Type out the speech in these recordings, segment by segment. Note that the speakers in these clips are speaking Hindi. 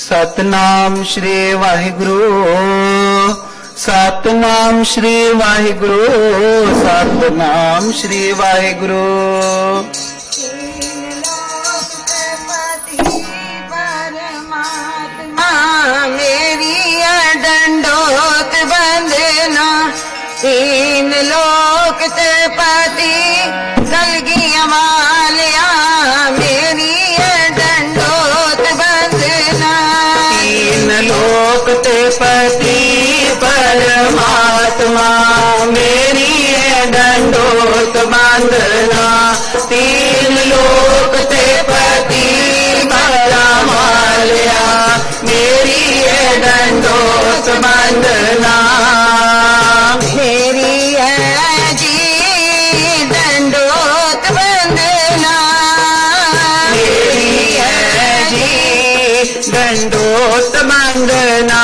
सतनाम श्री वाहिगुरु, सतनाम श्री वाहिगुरु, सतनाम श्री वाहिगुरु। मेरी डंडोत बंदना, तीन लोक ते पति कलगिया वालिया। मेरी डंडोत बंदना, तीन लोक ते पति परमात्मा। मेरी डंडोत बंदना, तीन लोक ते पति परमात्मा। मेरी डंडोत बंदना, मेरी है जी दंडोत बंदना। मेरी है जी दंडोत बंदना।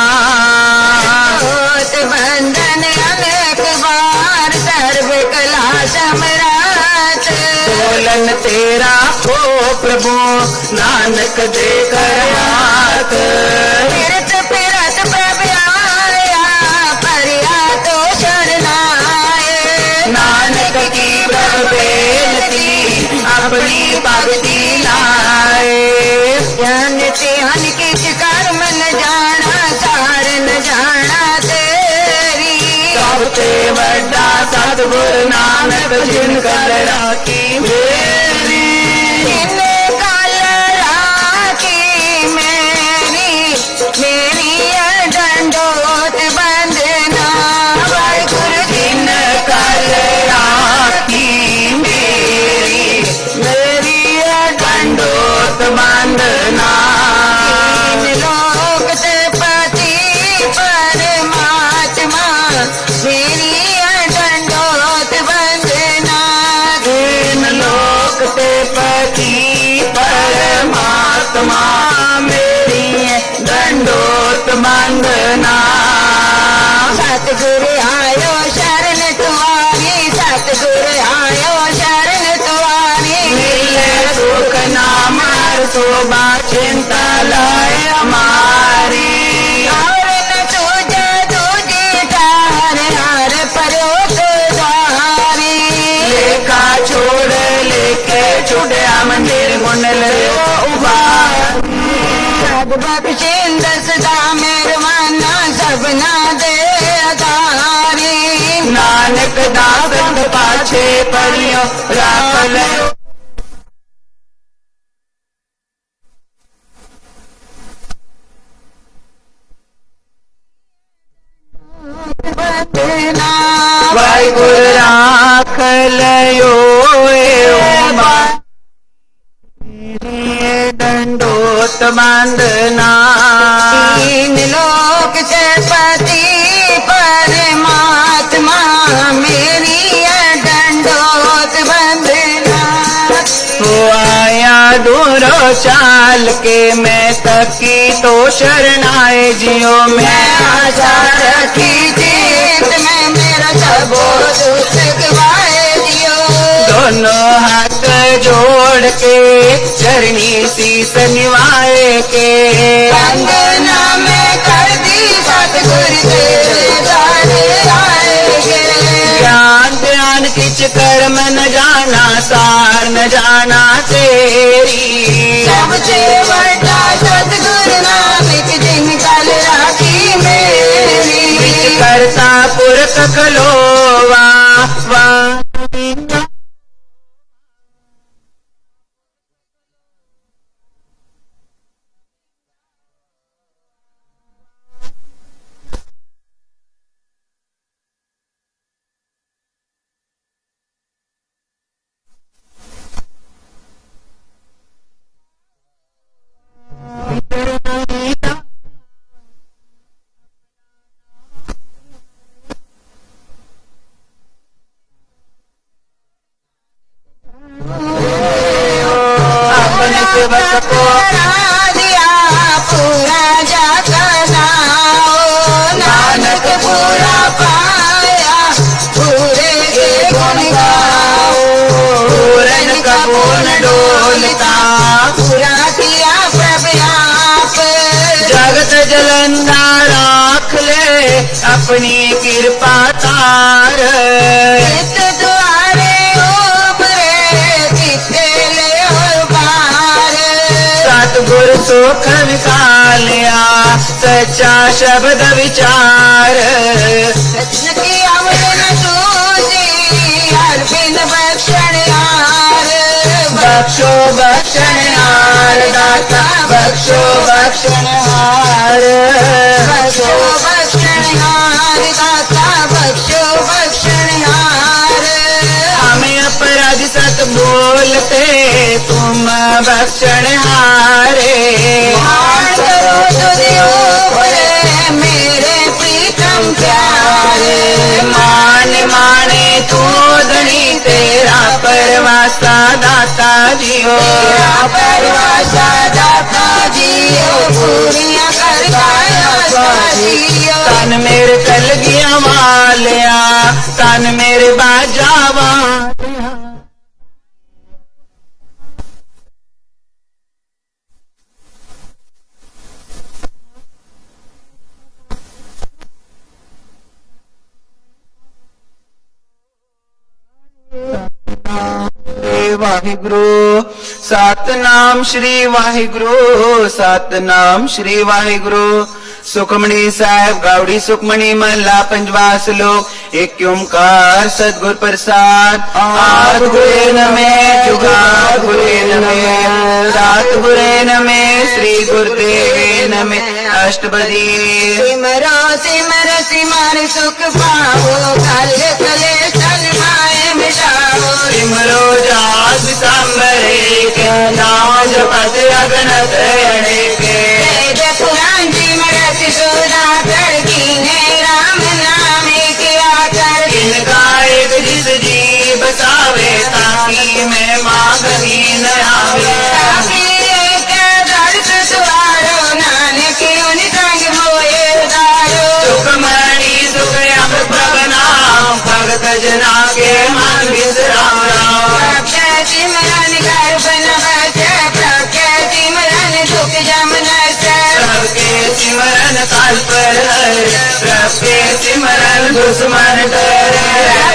दंडोत बंदन अनेक बार सर्व कला सम्राट। बोलन तेरा हो प्रभु नानक दे कर हाथ। फिरत फिरत प्रभ आया, परिया तो शरणाए। नानक की बेनती अपनी भक्ति लाए। ज्ञान ध्यान किस कर्म न जाना, सार न जाना तेरी। सबसे बड़ा सतगुरु नानक जिन कर राखी मेरी। जिन कल राखी मेरी, मेरी डंडोत बंदना। वाहिगुरु जिन कर राखी मेरी, मेरी दंडोत बंदना। तीन लोक ते पति परमात्मा। मेरी डंडोत बंदना, तीन लोक ते पति परमात्मा। मेरी दंडोत बंदना। सतगुरु आयो शरण तुम्हारी, सतगुरु आयो शरण तुम्हारी। मिले सुख नाम हर शोभा चिंता लाए हमारी। और न सूझे दूजी ठार, हार परोसदारी। लेखा छोड़ लेके छुड़या मंदिर गुण ले उबार। सब बख्शिंद सदा मेहरबाना, सबना दे अधारी। नानक दास पाछे पड़ियो राख ले। बंदना, वाहिगुरु राख लयो दंडोत बंदना। तीन लोक से पति परमात्मा। मेरी डंडोत बंदना, वो आया दूरो चाल के मैं तकी तो शरणाए जियो। मैं आशा रखी जीत में, मेरा सबो दुख गवाए दियो। दोनों हाथ जोड़ के चरणी शीस निवाए के। वंदना में कर दी सतगुरु तेरे द्वारे आएगे। ज्ञान ध्यान किच कर्म न जाना, सार न जाना तेरी। सबसे बड़ा सतगुरु नानक जिन कल राखी मेरी। विच करता पुरख खलोवा वा। अपने सेवक को करा दिया पूरा जाता नाम। नानक पूरा पाया, पूरे के गुण गाओ। पूरन कबूल डोलता। पूरा किया प्रभु आप। अपनी कृपा तार। चित द्वारे उभरे चित्ते ले और पार। सतगुर सुख विसालिया सच्चा शब्द विचार। कृष्ण की अमर न सूझी हर बिन बख्शण हार। बख्शो बख्शनहार दाता बख्शो बख्शनहार। बख्शो बख्शनहार दाता बख्शो बख्शनहार। हमें अपराधी सत बोलते तुम बख्शनहारे। मान करो तुझे ओपरे मेरे प्रीतम प्यारे। मान माने तू धनी तेरा परवासा दाता जियो। तेरा परवासा दाता जियो पूरियां कर पाया जियो। तन मेरे कल गया वालिया तन मेरे बाजावा। वाहिगुरु सतनाम श्री वाहिगुरु सतनाम श्री वाहिगुरु। सुखमणि साहिब गावड़ी सुखमणि महला पंजवास लोक। एक ओंकार सतगुर प्रसाद। आद गुरे नमे जुगाद गुरे नमे रात गुरे नमे श्री गुरुदेवे नमे अष्टपदी। सिमरो सिमर सिमर सुख पाओ कल कले सन माए मिटाओ। सिमरो जात सांबरे के नाम जपत अगनत अनेके। वेद पुराण सिमरत सुधा तड़की ने राम नाम किया कर। इनका एक जिस जी बसावे ताकि मैं मांगनी न आवे। ताकि एक दर्द द्वारो नानक उन संग मोए उदारो। सुखमणि सुख अम प्रभ नाम भगत जना के मन विश्राम राम। प्रभु सिमरन कर बन बस प्रभु सिमरन दुख जम नस। प्रभ के सिमरन काल पर हर प्रभ के सिमरन दुश्मन डर।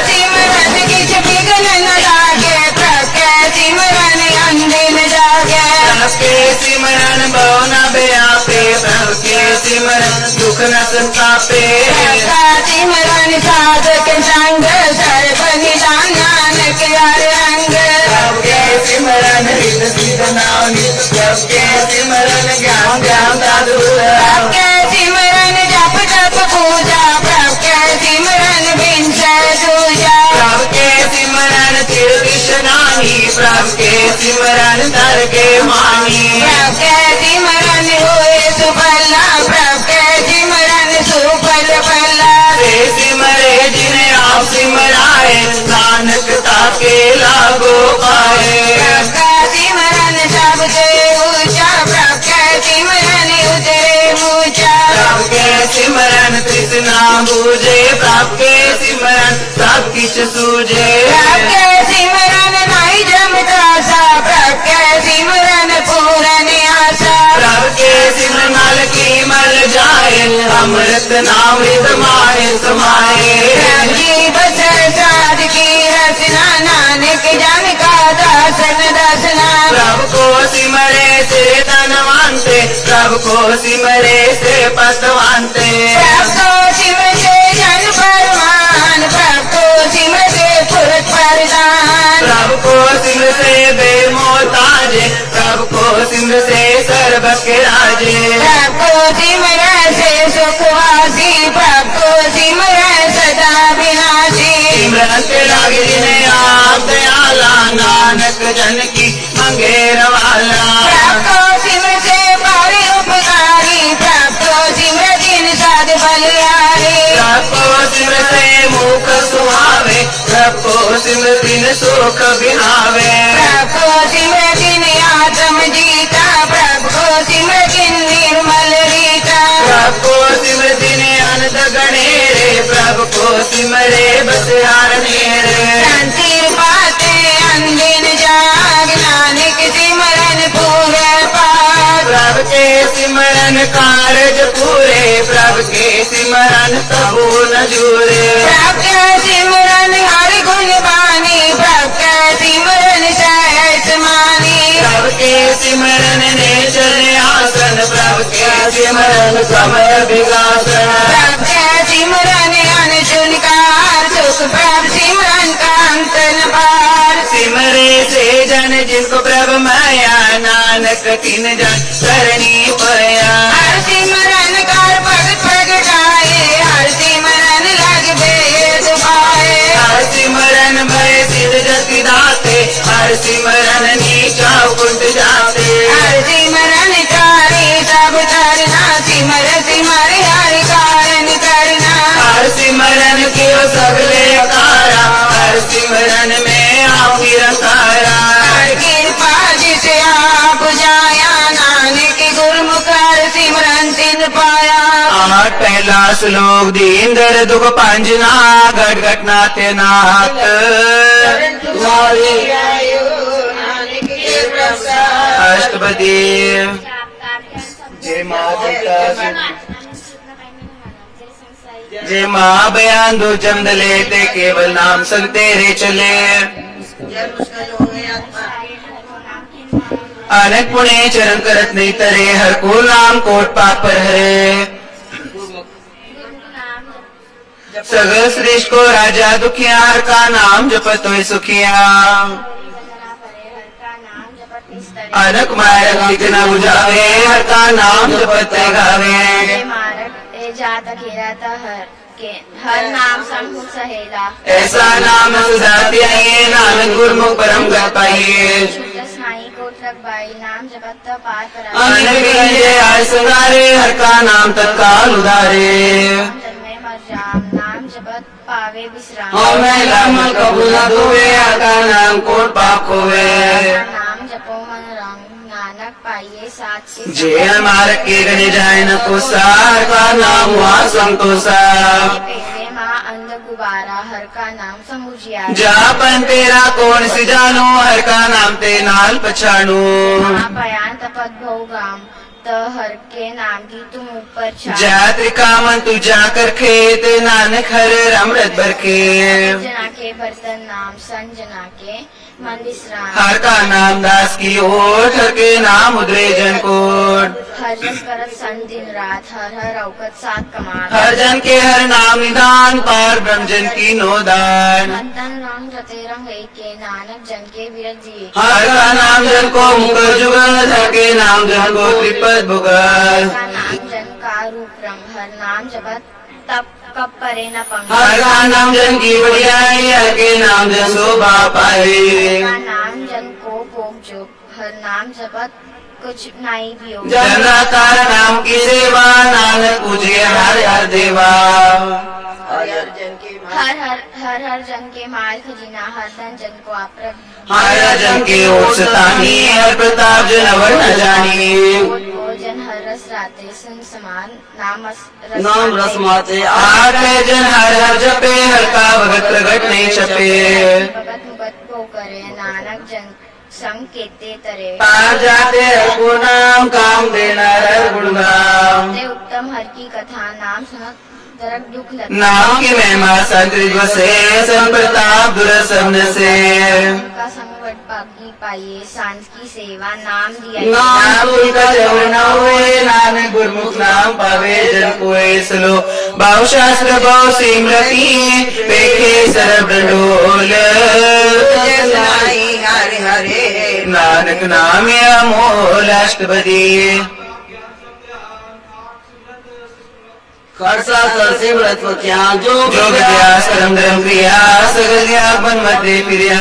सिमरन किछ बिघ्न न लागे प्रभु सिमरन अंदिन जागे। प्रभ के सिमरन बहु न व्यापे प्रभ के सिमरन दुख न संतापे। प्रभु सिमरन साधक संग सर्व निदान नानक हर अंग। प्रभ के सिमरन रित सिद्ध नामी प्रभ के सिमरन ज्ञान ज्ञान साधु। प्रभु सिमरन जप तप पूजा प्रभु सिमरन बिन दूजा। प्रभ के सिमरन तिर विषनानी प्रभ के सिमरन दर के मानी। प्रभु सिमरन होए सुफला प्रभु सिमरन सुफल फला। से सिमरे जिन्हें आप सिमराए नानक ताके लागो पाए। प्रभु सिमरन सबसे ऊंचा प्रभु सिमरन उतरे ऊंचा। प्रभ के सिमरन तृष्णा बूझे प्रभ के सिमरन सब किछ सूझे। प्रभु सिमरन नहीं जमता सा प्रभु सिमरन पूरन आशा। प्रभ के सिमरन मल की मल जाए अमृत नाम माए समाए। प्रभु जी बसर साध की रचना नानक जन का दासन दसना। प्रभ को सिमरे से धनवानते प्रभ को सिमरे से पतवानते। प्रभु सिमर से जन परमान प्रभु सिमर से पुरख प्रधान। प्रभ को सिमर से बेमोताजे प्रभ को सिमर से सर्व के राजे। प्रभु सिमर से सुखवासी प्रभु सिमर सदा विनाशी। सिमरन के लागे जिन्हें आप दयाला नानक जन की मंगेर वाला। प्रभु सिमर से पारे उपकारी प्रभु सिमर दिन साध बलिहारी। प्रभ को सिमर से मुख सुहावे प्रभ को सिमर दिन सुख बिहावे। प्रभु सिमर दिन आत्म जीता प्रभु सिमर दिन निर्मल रीता। प्रभ को सिमर दिन अनंत गणेरे प्रभ को सिमरे बस हारनेरे। शांतिर पाते अंदिन जाग नानक सिमरन पूरे पाग। प्रभ के सिमरन कारज पूरे प्रभ के सिमरन तबु न जूरे। प्रभ के सिमरन हरि गुण बानी, प्रभ के सिमरन सहज मानी। प्रभ के सिमरन ने चले आसन, प्रभ के सिमरन समय विगासन। प्रभ के सिमरन अनशुन कार सुख, प्रभ सिमरन कांतन पार। सिमरे से जन जिसको प्रभ माया, नानक तिन जन सरणी पया। हर सिमरन कर भगत प्रगटाए, हर सिमरन लग भेद पाए। हर सिमरन भय सिद्ध जति दाते, हर सिमरन नीचा कुंड जाते। हर सिमरन चारे सब तरना, सिमर सिमर हर कारण करना। हर सिमरन कियो सगले कारा, हर सिमरन में आओ निरंकारा। हर कृपा जिसे आप जाया, नानक गुरमुख हर सिमरन तिन पाया। आठ पहला श्लोक दीन दर दुख पांजना, घट घट नाते नाथ। नानक के प्रसाद। अष्टपदी जय माँ जय माँ बयान दो चंद लेते, केवल नाम संग तेरे चले। अनेक पुणे चरण करत नहीं तरे, हर को नाम कोट पाप पर हरे। सगल श्रेष्ठ को राजा दुखिया, हर का नाम जपत होय सुखिया। अनक मारक लिखना बुझावे, हर का नाम जपत गावे। जात घेरत हर नाम समूह सहेला। ऐसा नाम सुधाते आइए, नानक गुरमुख परम गत पाइए। साई कोटक बाई नाम जपत पार परा। अनक विजय आय संगारे, हर का नाम तत्काल उधारे। जन्मे मर जाम नाम जपत पावे विश्राम। और मैं लामल कबूल न धोवे, हर का नाम कोट पाप खोवे। नाम जपो मन रंग, नानक पाइये साथ के जे हमार के गणे जाए न को सार, का नाम हुआ संतोषा। पेरे माँ अंध गुबारा, हर का नाम समुझिया। जापन तेरा कौन सी जानो, हर का नाम ते नाल पछाणो। बयान तपत भोगाम, त हर के नाम की तुम ऊपर छा। जात्रि कामन तू जाकर खेत, नानक हर अमृत बरखे। जना के बर्तन नाम संजना के मन विश्राम। हर का नाम दास की ओट, हर के नाम उदरे जन कोट। हर जस करत सन दिन रात, हर हर औकत सात कमाल। हर जन के हर नाम निदान, पार ब्रह्म जन की नोदान। तन रंग रते रंग के, नानक जन के विरत जिए। हर का नाम जन को मुकर जुगल, हर के नाम जन को त्रिपद भुगल। का नाम जन का रूप रंग, हर नाम जपत तप कब परे न पंग। हर का नाम जन की बढ़ियाई, हर के नाम जन शोभा पाए। का नाम जन को भोग जो, हर नाम जपत कुछ नाई बियो। जन तार नाम की सेवा, नानक पूजे हर हर देवा। हर जन के माल खजीना, हर धन जन को आप हर जन के ओट सतानी, हर प्रताप जन अवर न जानी। जन हर रस राते सुन समान, नाम रस माते आठ जन हर हर जपे, हर का भगत प्रगट नहीं छपे। भगत मुगत को करे, नानक जन संग केते तरे। पार जाते हर को नाम, काम देना हर गुणगाम। ते उत्तम हर की कथा, नाम सुनत तरक दुख लग। नाम की महिमा संकृत बसे, सन प्रताप दुर सबन से। का संग वट पाकी पाइये, सांझ की सेवा नाम दिया। नाम उनका जब न हुए, नानक गुरमुख नाम पावे जन कोय सलो। बहु शास्त्र बहु सिमरती, पेखे सरब डोल। हरे हरे नानक नाम अमोल अष्टपदी। खरसा सरसे व्रत क्या जो जो विद्या कर्म धर्म क्रिया, सगल ज्ञापन मते प्रिया।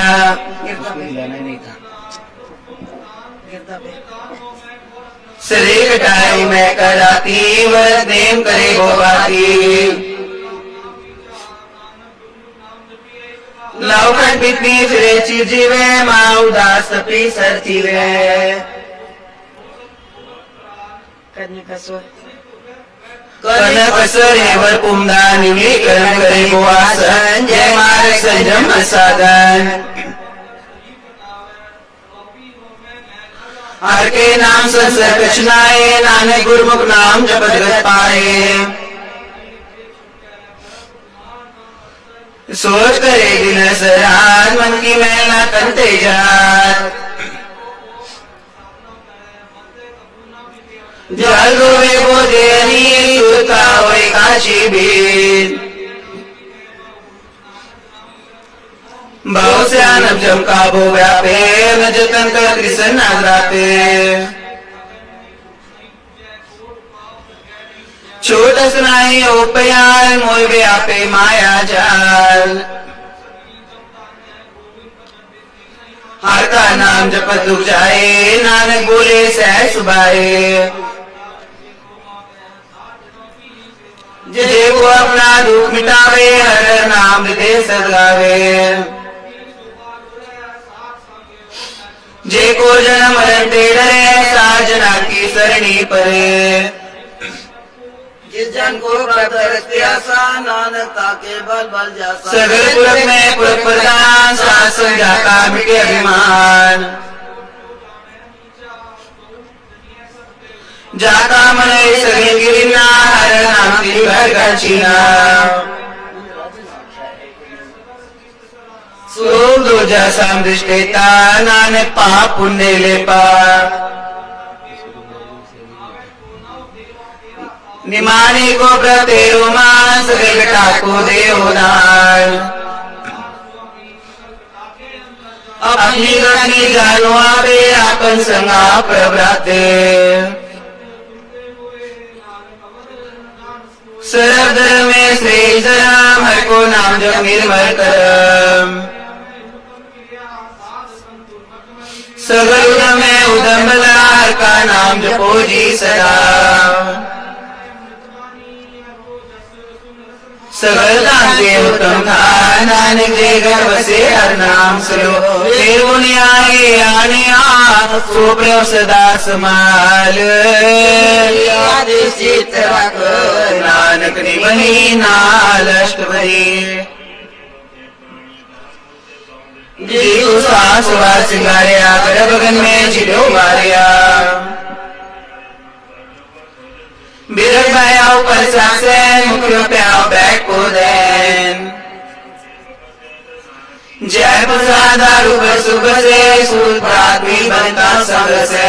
शरीर कटाई मैं कराती, व्रत नेम करे वो बाती। लौकट पितनी फिरे चिजीवे, माँ उदास तपी सर थीवे। कनक असर हेवर पुमदा, निवली कर्म करे वो आसन। जय मार्ग संयम साधन, हर के नाम संसर कछनाए, नानक गुरमुख नाम जपत गत पाए। सोच करे दिन सरात मन की मैल ना करते जात जल गोवे बोधे अनिल सुता होय काशी बीत बहु से आनब जमका भो व्यापे न जतन कर कृष्ण नागराते छोट सुनाई ओपयाल मोय व्यापे माया जाल हर का नाम जपत दुख जाए नानक बोले सह सुभाए जे को अपना दुख मिटावे हर नाम हृदय सदगावे जे को जन्म मरण ते डरे साजना की सरणी परे जिस जन को प्रत्यक्ष प्यासा नानक ताके बल बल जासा सगल पुरख में पुरख प्रधान शासन जाका मिटे अभिमान जाका मन सगल गिरिना हर नाम की घर घर छीना सोम दो जैसा दृष्टेता नानक पाप पुण्य ले पा निमाने को प्रतेरो मां सगल बेटा को दे दान अपनी गति जानो आवे आपन संगा प्रभ्राते सरब धर्म में श्रेष्ठ राम हर को नाम जप निर्मल करम सगल उदम में उदम बला हर का नाम जपो जी सदा सगल दान के उत्तम था नानक जे गर्भ से हर नाम सुलो फिर आगे आने आ सो प्रेम सदा समाल चित रख नानक ने बनी नाल अष्टभरी जी को सास वास सिंगारिया गर्भगन में चिलो मारिया बिरक भाया ऊपर सासे मुखियो प्याओ बैठ को देन जय प्रसाद रूप सुख से सूत प्राथमी बनता संग से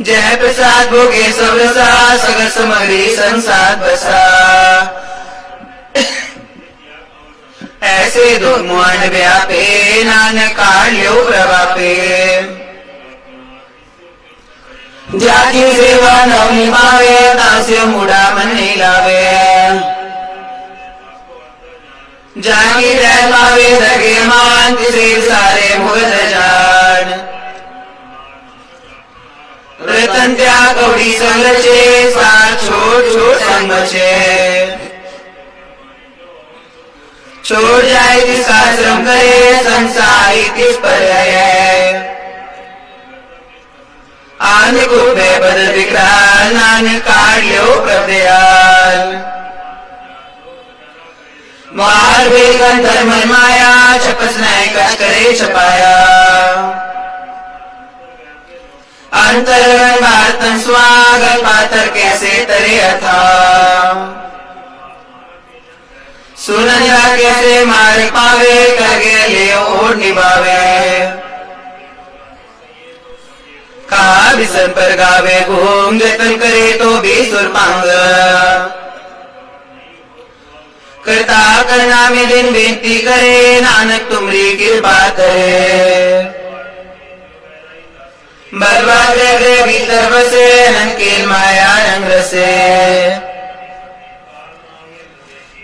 जय प्रसाद भोगे सब रसा सगर समरी संसार बसा ऐसे दो मुआन व्यापे नानक काढ़ प्रभापे जाति सेवा नव निभावे दास्य मुड़ा मन नहीं लावे जाकी रह पावे धगे मान किसे सारे मुगल जान रतन त्याग कौड़ी संगचे साथ छोड़ छोड़ संग बचे छोड़ जाए जिसका श्रम करे संसारी किस पर है आने को में बदल विकराल नानक काढ़ लो प्रभदयाल मार बेगन धर्म माया छपस नय कच करे छपाया अंतरगन भारतन स्वागत पातर कैसे तरे था सुनन कैसे मार पावे करगे ले और निभावे कहा बिसन पर गावे घूम जतन करे तो भी सुरपांग करता करना में दिन बेनती करे नानक तुमरी कृपा करे बर्बाद रहे भीतर बसे नंकेल माया रंग रसे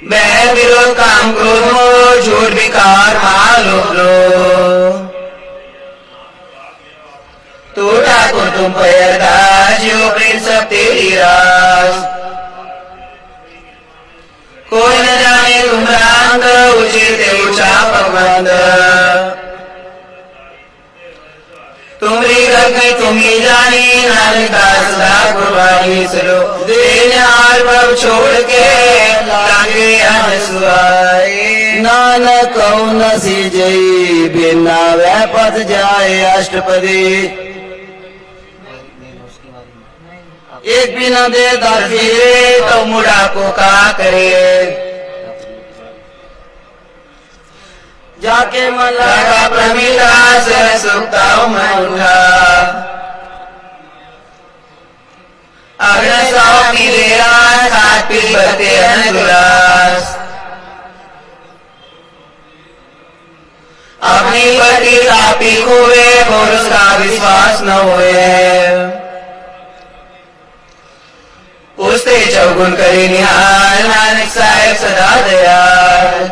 बैर विरोध काम क्रोध हो झूठ विकार मालोभ लो तो ठाकुर तुम पैरदास जो प्रेम सब तेरी रास कोई न जाने तुम रांग उचित ऊंचा पगवंद तुम्हारी गति तुम ही जानी नानक दास दा कुर्बानी सुनो देनहार प्रभु छोड़ के लागे अनसुआए नानक कौन सी जई बिना वह पद जाए अष्टपदी एक भी न दे दर फिरे तो मुड़ा को का करे। जाके मन लगा प्रमिला से सुखताओ में उठा अग्न साव की देरा साथ पीर बते अनुरास अपनी पति तापी खोवे और उसका विश्वास न होए। उसते चौगुन करे निहाल नानक साहेब सदा दयाल।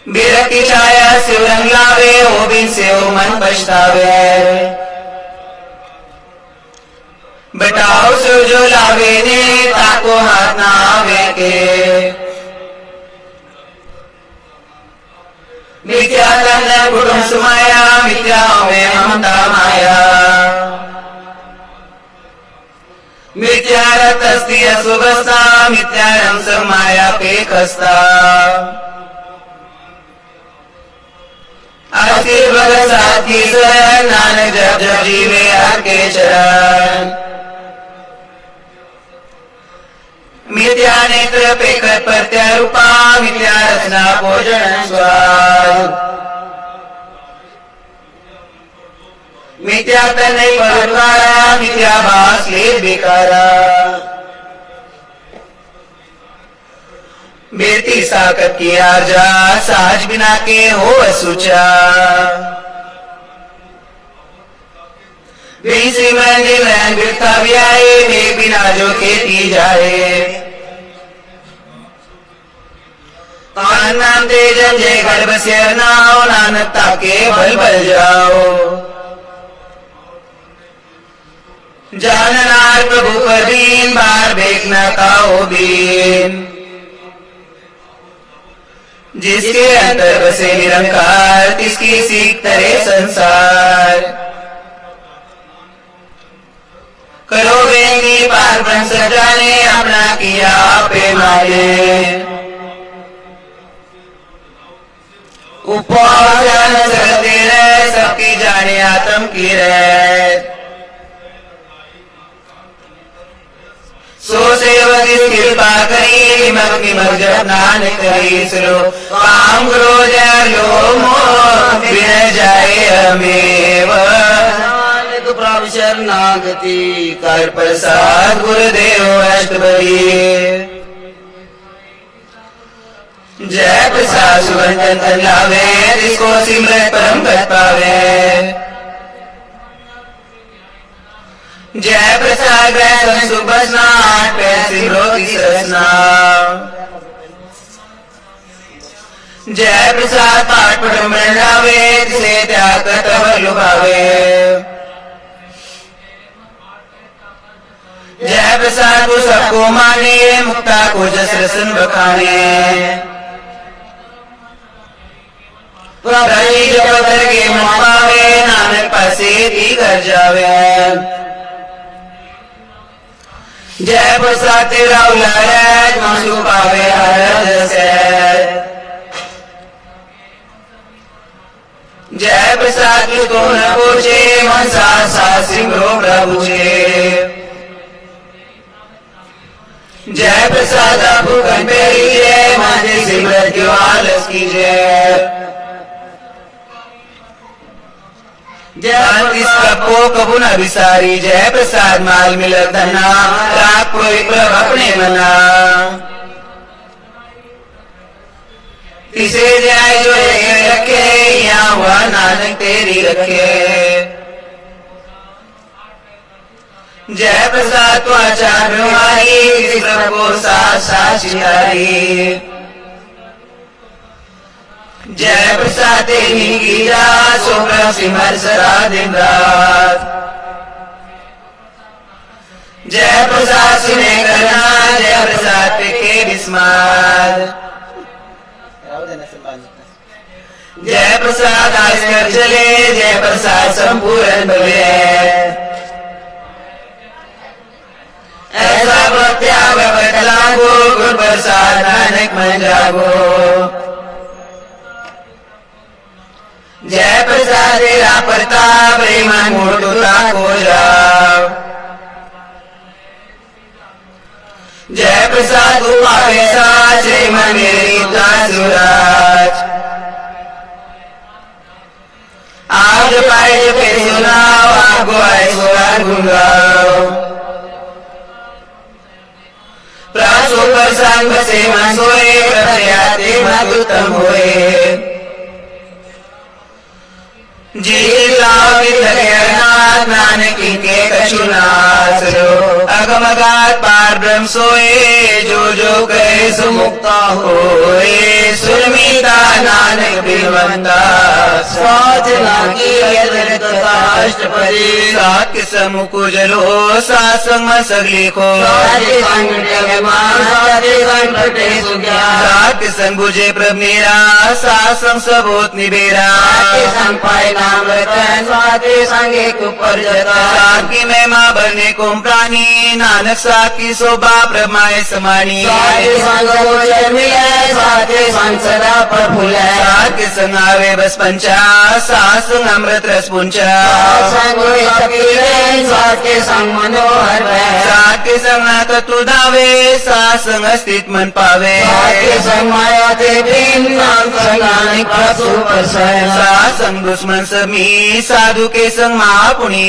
बिरह की छाया शिव रंग लावे हो बिन से हो मन पछतावे। बटाओ सो जो लावे ने ताको हाथ ना आवे के। मिथ्या तन कुटुम सुमाया मिथ्या में ममता माया। मिथ्या रतस्ति सुबस्ता मिथ्या रम समाया पे खस्ता। अस्थिर भगत साथी शरण नानक जब जब जीवे आके चरण। मिथ्या नेत्र पेकर प्रत्यारूपा मिथ्या रचना भोजन स्वाद। मिथ्या तनय परद्वारा मिथ्या भास ले बेकारा। बेटी साकत की आर्जा साज बिना के हो असुचा। बीसी मंदिर में बिरता व्याये वे बिना जो खेती जाए। तान नाम तेजन जय गर्भ से नाओ नानकता के बल बल जाओ। जाननार प्रभु पर दीन बार देखना काओ बीन। जिसके अंतर बसे निरंकार तिसकी सीख तरे संसार। करो बेंगी पार ब्रह्म सजाने अपना किया पे माये। उपवास करते रहे सबकी जाने आत्म की रहे। सो सेवक इसकी कृपा करी निमक निमक जब नानक करी सुनो। काम करो जय लो मोह विनय जाए अमेव। प्रभु शरणागति कर प्रसाद गुरुदेव अष्टपदी। जय प्रसाद सुगंधन तन लावे जिसको सिमरत परम पद पावे। जय प्रसाद ग्रह सुख बसना आठ पैर सिमरो की सरसना। जय प्रसाद पाठ पढ़ मरण लावे जिसे त्याग तब लुभावे। जय प्रसाद को सबको माने मुक्ता को जस रसन बखाने। जगतर के मन पावे नानक पासे दी घर जावे। जय प्रसाद तेरा उलारज मासू पावे हर से। जय प्रसाद को न पूछे मन सा सिमरो प्रभु जे। जय प्रसाद भूखन पेरी जय माने सिमरत क्यों आलस कीजिए। जय कपो कबू न विसारी जय प्रसाद माल मिलत धना राख कोई प्रभ अपने मना। इसे जय जो रखे यहाँ हुआ नानक तेरी रखे। जय प्रसाद तो आचार्य हमारी किसी प्रभु को साक्षात्कारी। जय प्रसाद तेरी की रात सो प्रभु सिमर सदा दिन रात। जय प्रसाद सुने करना जय प्रसाद के विस्माद। जय प्रसाद आज कर चले जय प्रसाद संपूर्ण भले। ऐसा प्रत्याग बतलागो गुण प्रसाद नानक मन जागो। जय प्रसाद तेरा प्रताप रे मन मोटुता को जाओ। जय प्रसाद गुपावे साचे मन मेरी सुराज आज पाए जपे सुनाओ आगो आए सुरार गुंगाओ प्रासो पर सांग बसे मन सोए प्रयाते मधुतम होए जी लावित नानकी के कशुनासरो अगमगात पार ब्रह्म सोए जो कहे सुमुक्ता होए सुरमीता नानक बिलवंता साथ लागी अष्टपदी सात समुकु जलो सासंग सगली खो सात संग बुझे प्रभ मेरा सासंग सबोत निबेरा नाम रतन स्वाति संगे कुपर जता साकी महिमा बने कुम प्राणी नानक साकी शोभा प्रमाय समानी साके संग गोचर मिले साके संग सदा प्रफुल्ल साके संग आवे बस पंचा सासंग अमृत रस पुंचा संग होए सकीले साके संग मनोहर साके संग नाथ तुदावे सासंग अस्तित्व मन पावे साके संग माया ते प्रेम नाम संग नानक प्रसु परसय सासंग दुश्मन समी साधु के संग महापुणी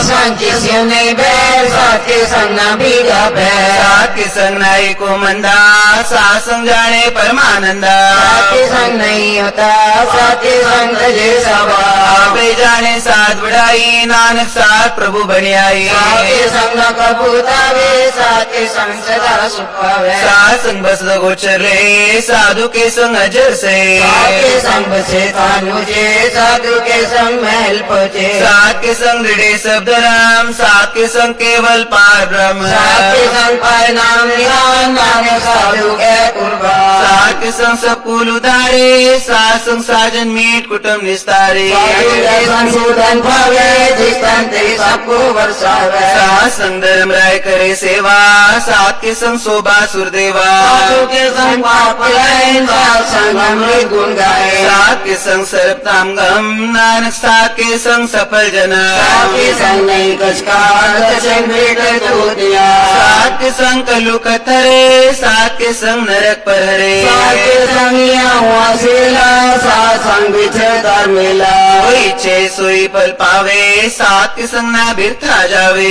संग के सियोने बैर साथ के संग ना भीगा बैर साथ के संग नाई को मंदा साथ संग जाने परमानंदा साथ के संग नहीं होता साथ के संग तजे सवा आपे जाने साथ बढ़ाई नानक साथ प्रभु बने आई साथ के संग न कपूतावे साथ के संग सदा सुख पावे साथ संग बस गोचर रे साधु के संग अजर से साथ के संग बसे तानुजे साधु के संग महल पहुँचे साथ के संग दृढ़ शब्द राम साथ के संग केवल पार ब्रह्म साथ के संग पार नाम निधान नानक साधु के कुर्बान साथ के संग सब कुल उतारे साथ संग साजन मीट कुटुंब निस्तारे साधु के संग सुधन भावे जिस तन तेरी सबको बरसावे साथ संग धर्म राय करे सेवा साथ के संग शोभा सुरदेवा साधु के संग पाप लय साथ संग अमृत गुण गाए साथ के संग सर्वताम गम नानक साथ के संग सफल जना साथ के संग नहीं साथ के संग कलु कथरे साथ के संग नरक पर हरे साथ के संग साथ संग विचरदार मेला कोई इच्छे सोई पल पावे साथ के संग ना बिरथा जावे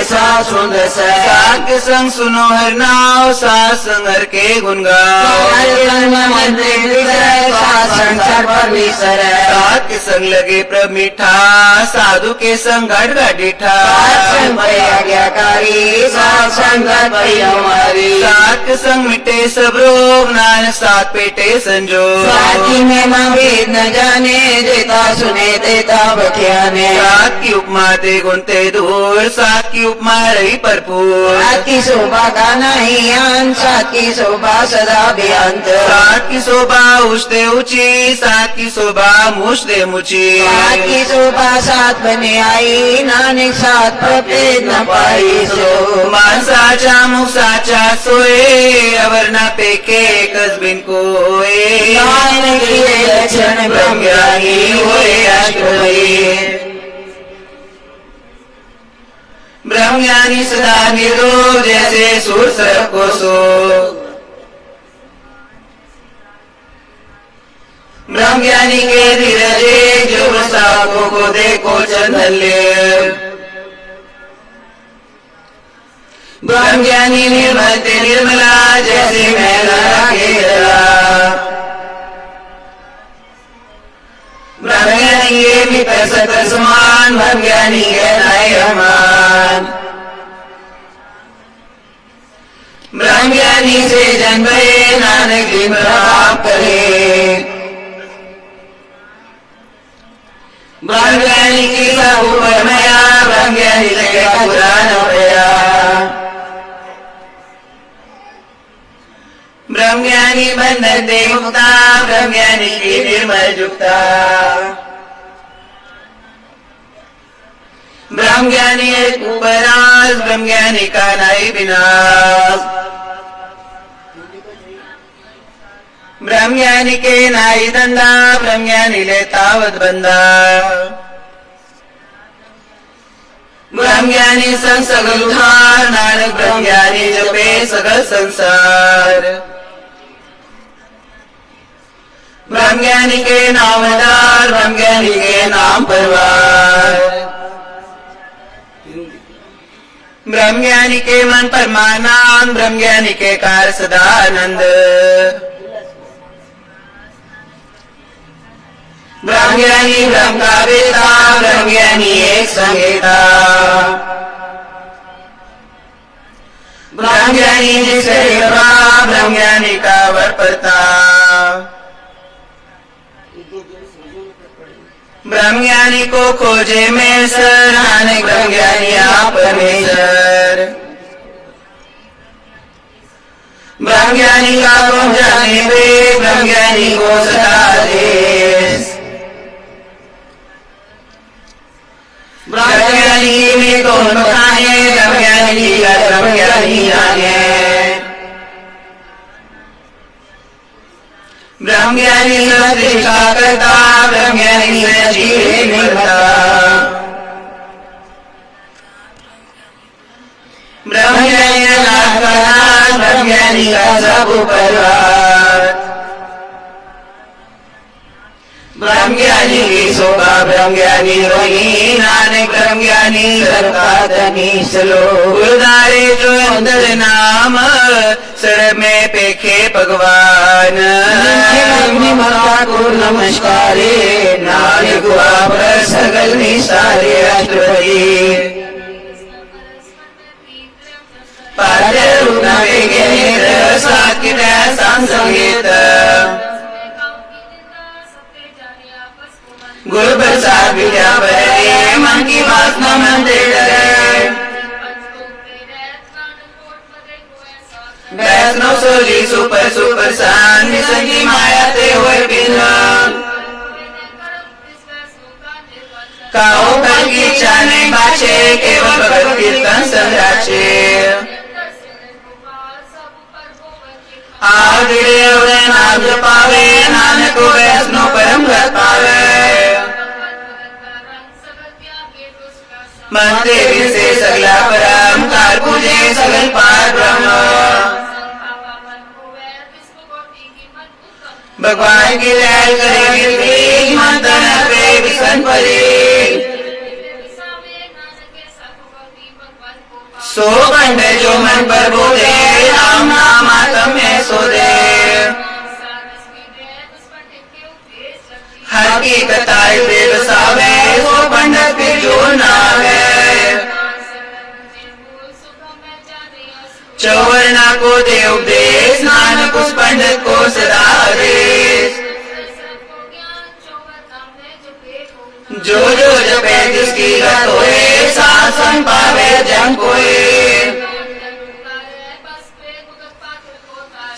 साथ के संग सुनो हर नाव साथ संग हर के गुण गाओ साथ के संग लगे प्रभ मीठा साधु के संग गढ़ गढ़ीठा साथ के संग मिटे सब रोग नानक साथ पेटे संजोग साथी में वेद न जाने देता सुने देता बख्याने साथ की उपमा ते गुणते दूर साथ की उपमा रही भरपूर साथ की शोभा का नहीं अंत साथ की शोभा सदा बेअंत साथ की शोभा उछते ऊंची साथ की शोभा मुझते मुची साथ की शोभा साथ बने आई नानक साथ प्रभेद न पाई सो मान साचा मुख साचा सोए अवर न पेके कसबिन कोए नानक के लक्षण ब्रह्मज्ञानी होए अष्टभई ब्रह्मज्ञानी सदा निर्दोष जैसे सूर सर्प को सो ब्रह्मज्ञानी के धीरजे जो साधु को देखो चंदल्य ब्रह्मज्ञानी निर्मल ते निर्मला जैसे मैला केला ब्रह्मज्ञानी के भी पैसत समान ब्रह्मज्ञानी के नाय अमान ब्रह्मज्ञानी से जन्मे नानक की प्राप्त करे ब्रह्मज्ञानी की सब परमया ब्रह्मज्ञानी के पुराण भया ब्रह्मज्ञानी बंधन दे मुक्ता ब्रह्मज्ञानी की निर्मल जुक्ता ब्रह्मज्ञानी उपरास ब्रह्मज्ञानी का नाई विनाश ब्रह्मज्ञानी के नाई धंधा ब्रह्मज्ञानी ले तावत बंदा ब्रह्मज्ञानी संग सगल उधार, नानक ब्रह्मज्ञानी जपे सगल संसार। ब्रह्मज्ञानी के नामदार, ब्रह्मज्ञानी के नाम परवार। ब्रह्मज्ञानी के मन परमानंद, ब्रह्मज्ञानी के कार सदा आनंद। ब्रह्मज्ञानी ब्रह्म का वेता, ब्रह्मज्ञानी एक संगीता। ब्रह्मज्ञानी जिसे कृपा, ब्रह्मज्ञानी का वर परता। ब्रह्मज्ञानी को खोजे में सर, नानक ब्रह्मज्ञानी आप परमेश्वर। ब्रह्मज्ञानी का गुण जाने वे, ब्रह्मज्ञानी को सदा देश। ब्रह्मज्ञानी में कौन बखाने, ब्रह्मज्ञानी का ब्रह्मज्ञानी जाने। ब्रह्मज्ञानी सृष्टि का करता, ब्रह्मज्ञानी सृष्टि निर्माता। ब्रह्मज्ञानी नाथ का नाथ, ब्रह्मज्ञानी का सब परिवार। ब्रह्मज्ञानी की शोभा, ब्रह्मज्ञानी वही, नानक ब्रह्मज्ञानी सबका धनी चलो। गुरुदारे जो अंदर नाम, सर में पेखे भगवान। माता को नमस्कारे, नानक हुआ पर सगल निसारे अष्टपदी। पादे रुना वेगे नेत्र, साकिट संगीत। गुरु प्रसाद विद्या परे, मन की बात न मन दे डरे। वैष्णव सोली सुपर सुपर सान, निसंगी माया ते हुए बिना। काओ कल की चाने बाचे, केवल भगत कीर्तन संराचे। आगे उड़े नाम जपावे, नानक को वैष्णव परम गत पावे। मन देवी से सगला परम, कार पूजे सगल पार ब्रह्म। भगवान की लैल करे गिरती, मन तन पे विसन परे। सो खंड जो मन पर बोले, राम नाम आत्म में सो दे। हर की कथाएं वेद सावे, सो पंडित के जो नावे। चौवर्णा को दे उपदेश, नानक उस पंडित को सदा आदेश। जो जो जपे जिसकी गत होए, शासन पावे जन कोई।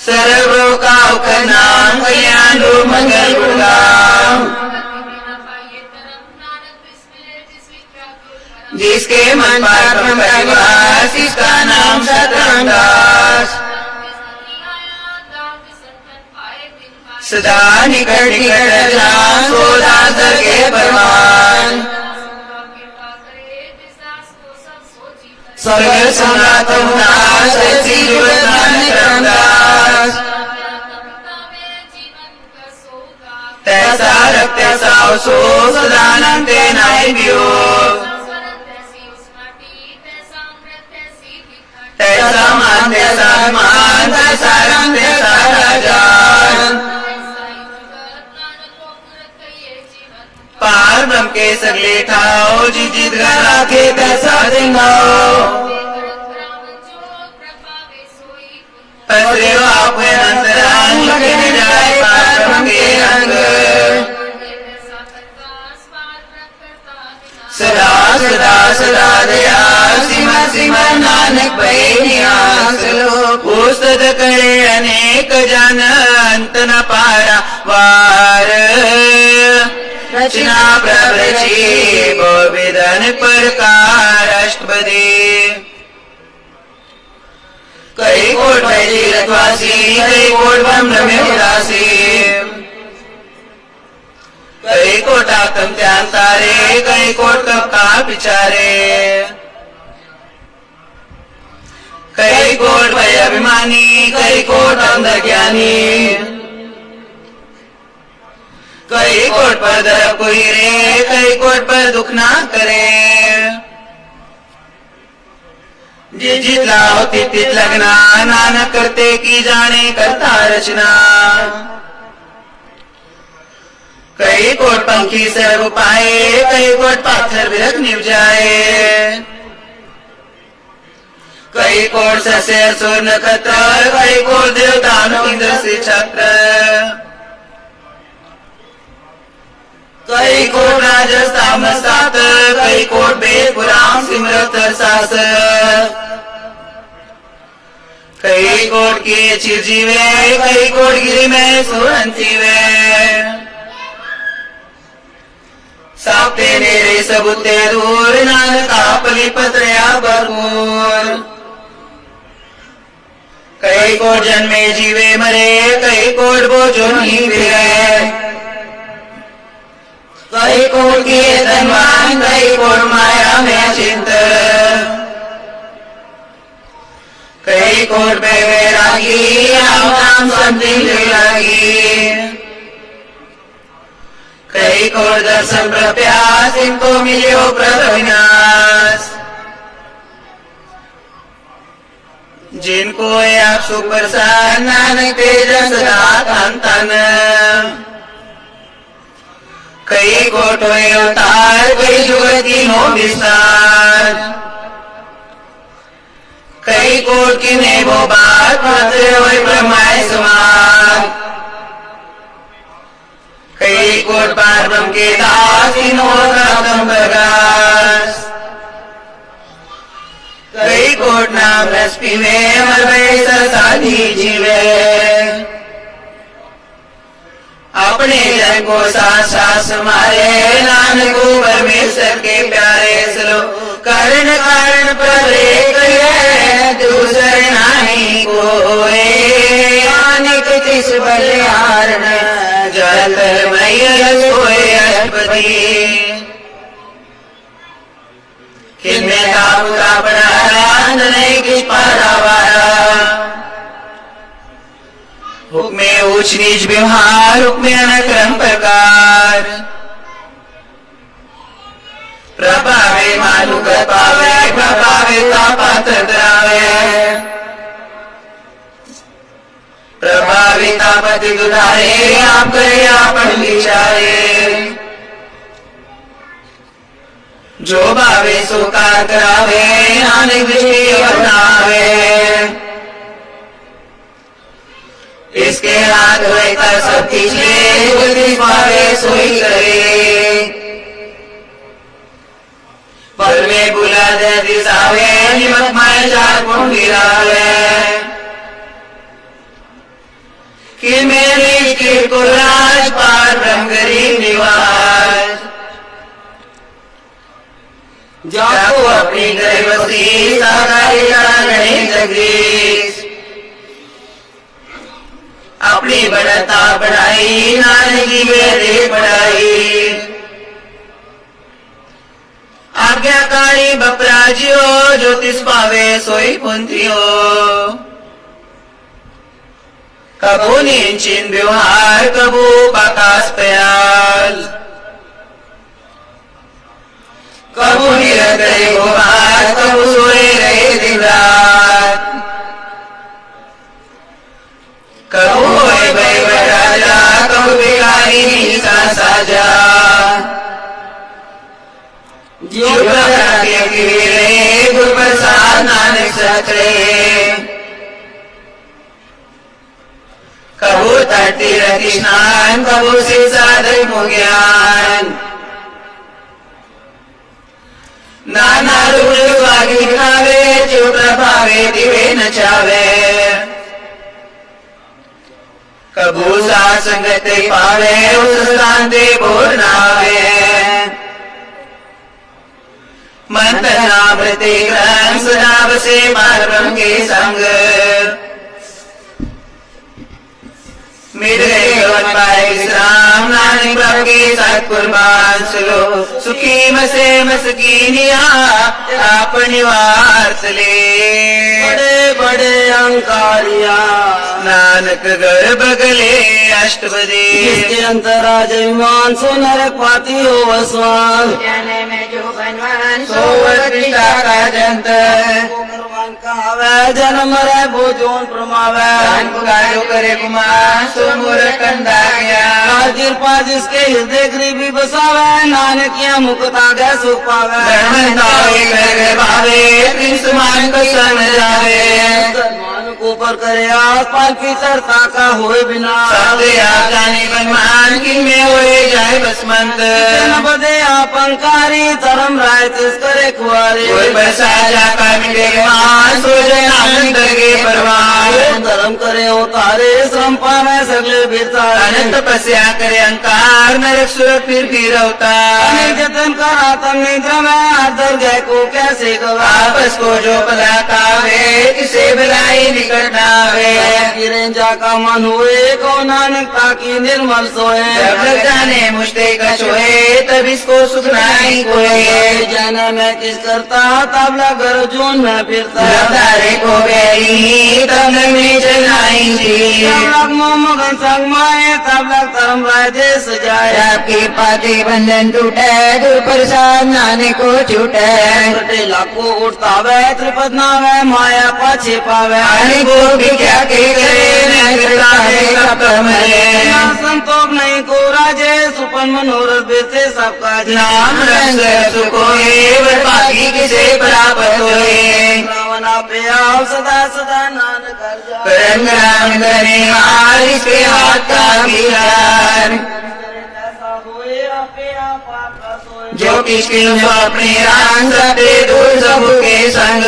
सर्व का उखर नाम, कल्याण रूप मंगल गुणगान। जिसके मन पर परिवास, इसका नाम सतरामदास। सदा निकट निकट जान, सो दास के परमान। स्वर्ग सम्राट उदास, ऐसी जुगत नानक रामदास। तैसा रख तैसा सो, सदानंद नाय वियोग। तैसा मान तैसा मान, तैसा रंग तैसा राजान। पार ब्रह्म के सगले ठाओ, जी जीत घर राखे तैसा दिंगाओ। पसरे आप अंतरंग, लगे न जाए पार ब्रह्म के रंग। सदा सदा सदा दया, सिमर सिमर नानक भैयास। पुस्तक करे अनेक जन, अंत न पारा वार। रचना प्रभृति विधन प्रकार अष्टपदी। कई कोट तीर्थवासी, कई कोट ब्रह्म में उदासी। कई कोट आत्म त्याग तारे, कई कोट कब का विचारे। कई कोट भय अभिमानी, कई कोट अंध ज्ञानी, कई कोट पर दर कोई रे, कई कोट पर दुख ना करे। जित जित लाओ तित तित लगना, नानक करते की जाने करता रचना। कई कोट पंखी सर्व पाए, कई कोट पाथर विरक निभ जाए। कई कोट सस्य असुर नक्षत्र, कई कोट देवता इंद्र से छत्र। कई कोट राजस्थान सात, कई कोट वेद पुराण सिमरत सास। कई कोट के चिरजीवे, कई कोट गिरी में सुरंती वे। साप्ते नेरे सबुते दूर, नानक आपली पत्रया भरपूर। कई कोट जन्मे जीवे मरे, कई कोट बोझो नहीं फिरे। कई कोट के धनवान, कई कोट माया में चिंत। कई कोट में वैरागी, राम नाम संदिल लागी। कई कोट दर्शन प्रप्यास, इनको मिलियो प्रभु विनाश। जिनको आप सुप्रसाद, नानक तेज सदा तन तन। कई कोट अवतार, कई जुगती नो विस्तार। कई कोट की ने वो बात, पत्र वही ब्रह्माय समान। कई कोट पार ब्रह्म के दास, इन्हों प्रकाश। कई कोट नाम रस पीवे, मर गए सरसादी जीवे। अपने जन को सास सास मारे, नानक को परमेश्वर के प्यारे। सलो कारण कारण पर एक है, दूसरे नहीं कोई। नानक तिस बलिहारण, जल मैया सोए अष्टपति। किन्ने ताप का पढ़ाया, नहीं किस पारावारा। हुक्मे ऊंच नीच व्यवहार, हुक्मे अनक्रम प्रकार। प्रभावे मालू कर पावे, प्रभावे तापात्र द्रावे। प्रभाविता पति दुधारे, आप करे आपन विचारे। जो भावे सो कार करावे, नानक दृष्टि अपनावे। इसके हाथ होता सब खींचे, बुद्धि पावे सोई करे। पल में बुला दे दिशावे, निमक माय चार गुण गिरावे। कि मेरी की को राज पार ब्रह्म गरीब निवास। जाको अपनी घर बसी, सागारी गणे जगदीश। अपनी बढ़ता बढ़ाई, नानक की मेरे बढ़ाई। आज्ञाकारी बपराजियो, ज्योतिष पावे सोई पुंत्रियो। कबू नीचिन व्यवहार, कबू बाकाश प्याल। कबू निरंतर गोबार, कबू सोए रहे दिन रात। कबू होए भय राजा, कबू भिखारी निशा साजा। जीव के गिरे, गुरु प्रसाद नानक सचरे। कबू तटी रति स्नान, कबू से साधक ज्ञान। नाना रूप वागी खावे, जो प्रभावे दिवे नचावे। कबू साथ संगत पावे, उस स्थान दे बोल नावे। मंत्र नामृति ग्रहण, सुनाव से मार ब्रह्म के संग। मिट गए भगवत पाए विश्राम नानक प्रभु के सत्कुर्बान सुलो सुखी मसे मसकीनिया आपन वार्त ले बड़े बड़े अंकारिया नानक घर बगले अष्टपदी जिसके अंतराज विमान सो नरक पाती हो वसवान जाने में जो बनवान सोवत पिता का जंत भगवान कहावे जन्म रे भोजोन प्रमावे कार्यो करे कुमार सो मोर कंदा गया कृपा जिसके हृदय गरीबी बसावे नानक या मुक्ता गै सुख पावे धर्म नावे कर भावे त्रिसमान को समझावे धर्मान को पर करे आस पाल की तरता का होए बिना सत्य आप जाने मनमान किन में होए जाए बसमंत न बदे आप अंकारी धर्म राय तिस करे कुआरे कोई बरसा जाका मिले मान सो जय आनंद के परवान धर्म करे उतारे श्रम पावे सगले बिरतारे अनंत तपस्या करे अंकार नरक सुरत फिर अवतार अनेक जतन करा तम निद्रा में आदर गए को कैसे गवा आपस को जो पला कावे किसे भलाई निकट नावे गिरेंजा का मन हुए को नानक ताकि निर्मल सोए जब लग जाने मुझते कछोए तब इसको सुख नहीं कोई जन में किस करता तब लग जून में फिरता तारे को बेरी तब लग में चलाई जी तब लग मोमगन संग माए तब लग धर्म राय देश जाए आपके पाते बंधन टूटे दूर प्रसाद नाने को छूटे कटे लाखों उठता वे त्रिपद नावे माया पाछे पावे आने को भी क्या के करे न करता है कब मरे संतोष नहीं को राजे सुपन मनोरथ बेचे सबका नाम रंग सुकोए वर बाकी किसे प्राप्त होए रावणा पे आओ सदा सदा नान कर जा रंग राम करे हार इसके हाथ का बिहार ऐसा होए आपे आप आपका सोए जो किसके अपने राम सबे दूर सब के संग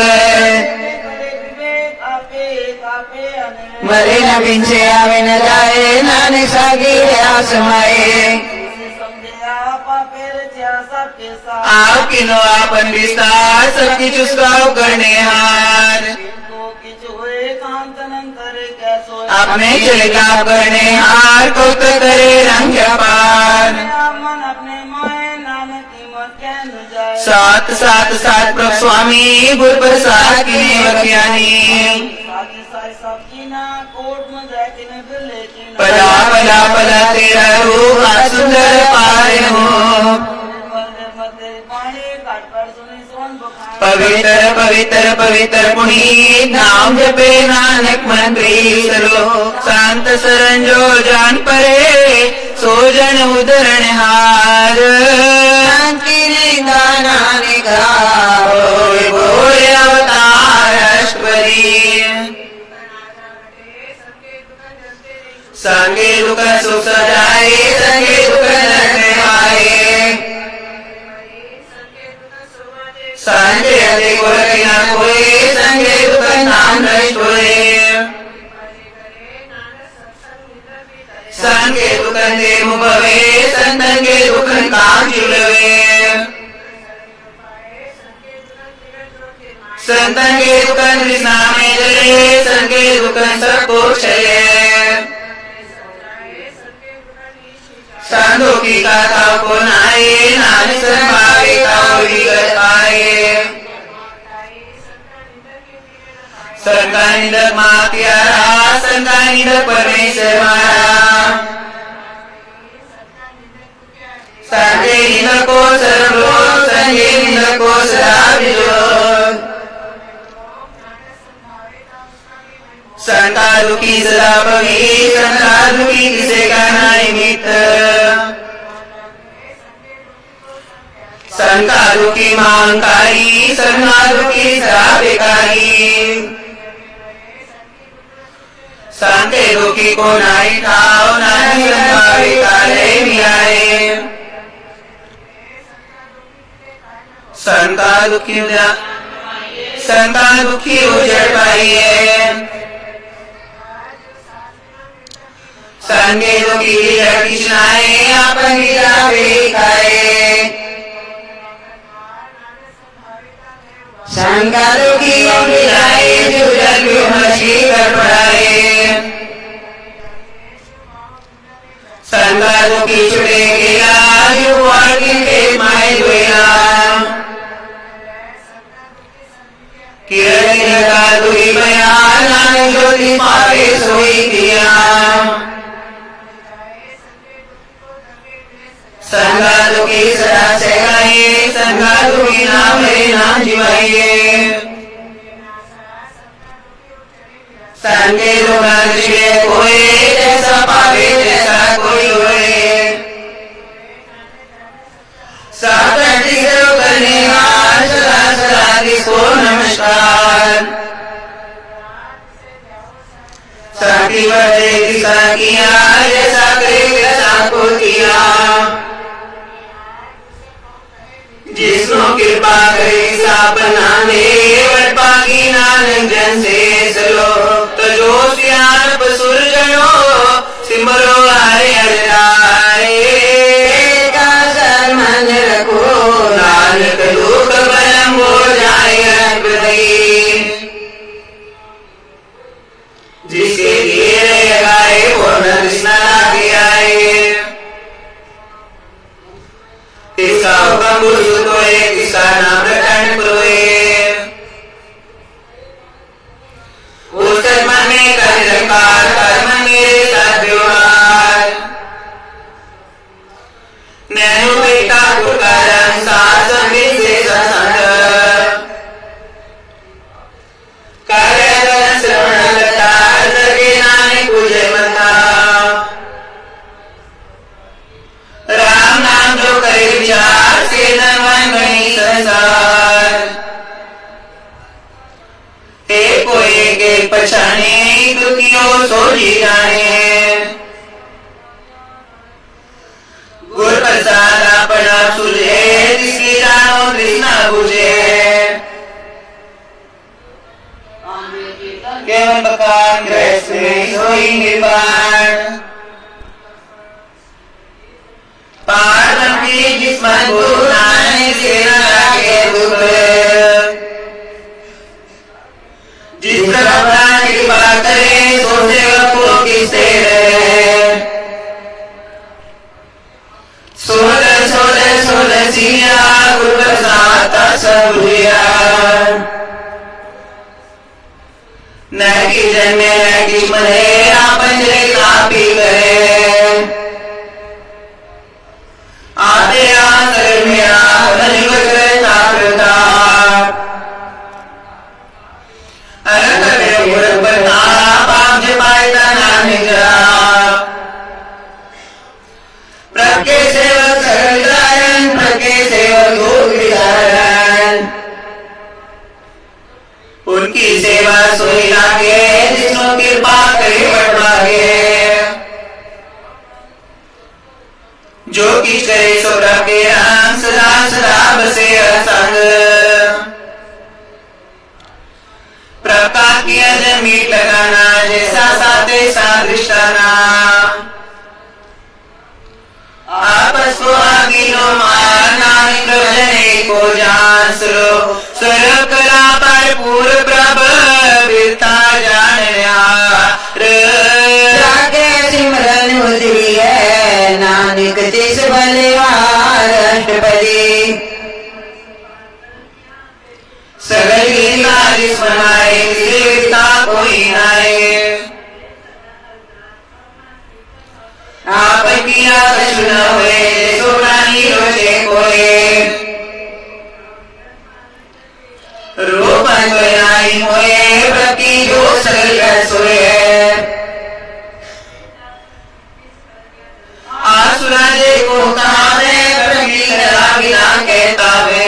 विवेक आपे आपे अने मरे न बिन से आवे न जाए नानक सागी आसमाए समझे आप आपे रचा सबके साथ आप किनो आपन विस्तार सबकी चुस्काओ करने हार को किच हुए कांतनंतर कैसो अपने चलेगा करने हार को तो करे रंग पार मन अपने माए नानक की मत कह न जाए सात सात सात प्रभु स्वामी गुरु प्रसाद की वख्यानी साथी साई सबकी ना कोट में जाके न गले की ना पला पला पला तेरा रूप आ सुंदर पाए हो मते पानी काट पर सुनी सोन बखान पवित्र पवित्र पवित्र पुनीत नाम जपे नानक मंत्री सलो शांत सरन जो जान परे सो जन उदरण हार नानक भोरे अवतार अष्टपदी संगे दुख सुख सजाए संगे दुख नरक आए संगे अधिक न कोई संगे दुख नाम नष्ट होए संगे दुख देव भवे संगे दुख काम चुलवे संगे दुख कृष्णा में जले संगे दुख सबको क्षय संतों की गाथा को नाए नानक संभावे ताओ विगत आए संतानिंदक मात्यारा संतानिंदक परमेश्वर मारा संगे निंदक को सर्वो संगे निंदक को सदा विजो संतालु की सदा भवी संतालु की किसे का नाई मित्र संतालु की मांगकारी संतालु की सदा बेकारी संते दुखी को नाई ठाओ नाई संभावे काले मियाए संता दुखी उजड़ पाइए संगे दुखी कृष्णाए आपन गिरा खाए संगा दुखी मिलाए जुजल मछली कर पड़ाए की छुटे गेला युवार की खेत माय दुएला किरण का दुई बयान ज्योति पावे सोई दिया संगातु की सदा से गाइए संगातु की नाम हरे नाम जिवाइए संगे रोगा दृश्य कोई जैसा पावे जैसा कोई होए साकटी करने सदा सदा किसको नमस्कार साकी बड़े दिशा किया जैसा करे वैसा को किया जिसको कृपा करे सा बनाने पागी नानक जन से सलो तो जो सियान पसुर जनो सिमरो हरे हरे मन रखो नानक दुख बलम हो जाए जिसके लिए गाए वो न कृष्णा के आए इसका हुक्म बुझो तो इसका नाम रटन पुरोए उस मन में कर रकार कर्म मेरे साथ व्यवहार नैनो बेटा कुकारम साथ संगीत से सत्संग कार्यक्रम श्रवण लता सर्गे नानक पूजे मथा राम नाम जो करे विचार से धनवान बनी संसार एक को एक पछाने दुखियों सोची जाने गुर प्रसाद अपना सुझे जिसकी जानो कृष्णा बुझे केवल मकान गृहस्थ में सोई निर्वाण पार्वती की जिस्मन भूताने से लागे दुख जिस तरफ कृपा करे सोचे को किसे सोलह सोलह सोलह सिया गुरु प्रसाद सब हुआ न की जन्मे न की मरे आपन जय कापी करे आते आंतर में आपन वक्रता प्रताप अरंग में गुरु प्रताप आप जपायता नानक जाप प्रके सेवक सरदारन प्रके सेवक गोविदारन उनकी सेवा सोई लागे जिसको कृपा करे बटवागे जो किस करे सो रखे रंग सदा सदा बसे असंग प्रकाश किया जमीट लगाना जैसा साथे सादृष्टाना आपस को आगिलो मारना जने को जान सुरो सुर कला पर पूर्व प्रभ विरता जान जाके सिमरन उतरी है नानक तिस बलिहार अष्टपदी सगल गीता जिसमनाए विरता कोई नाए आप किया कछु न हुए सो प्राणी रोचे कोए रूपन बनाई हुए प्रति जो सगल सोए आसुरा जे को तावे प्रति बिना कहता वे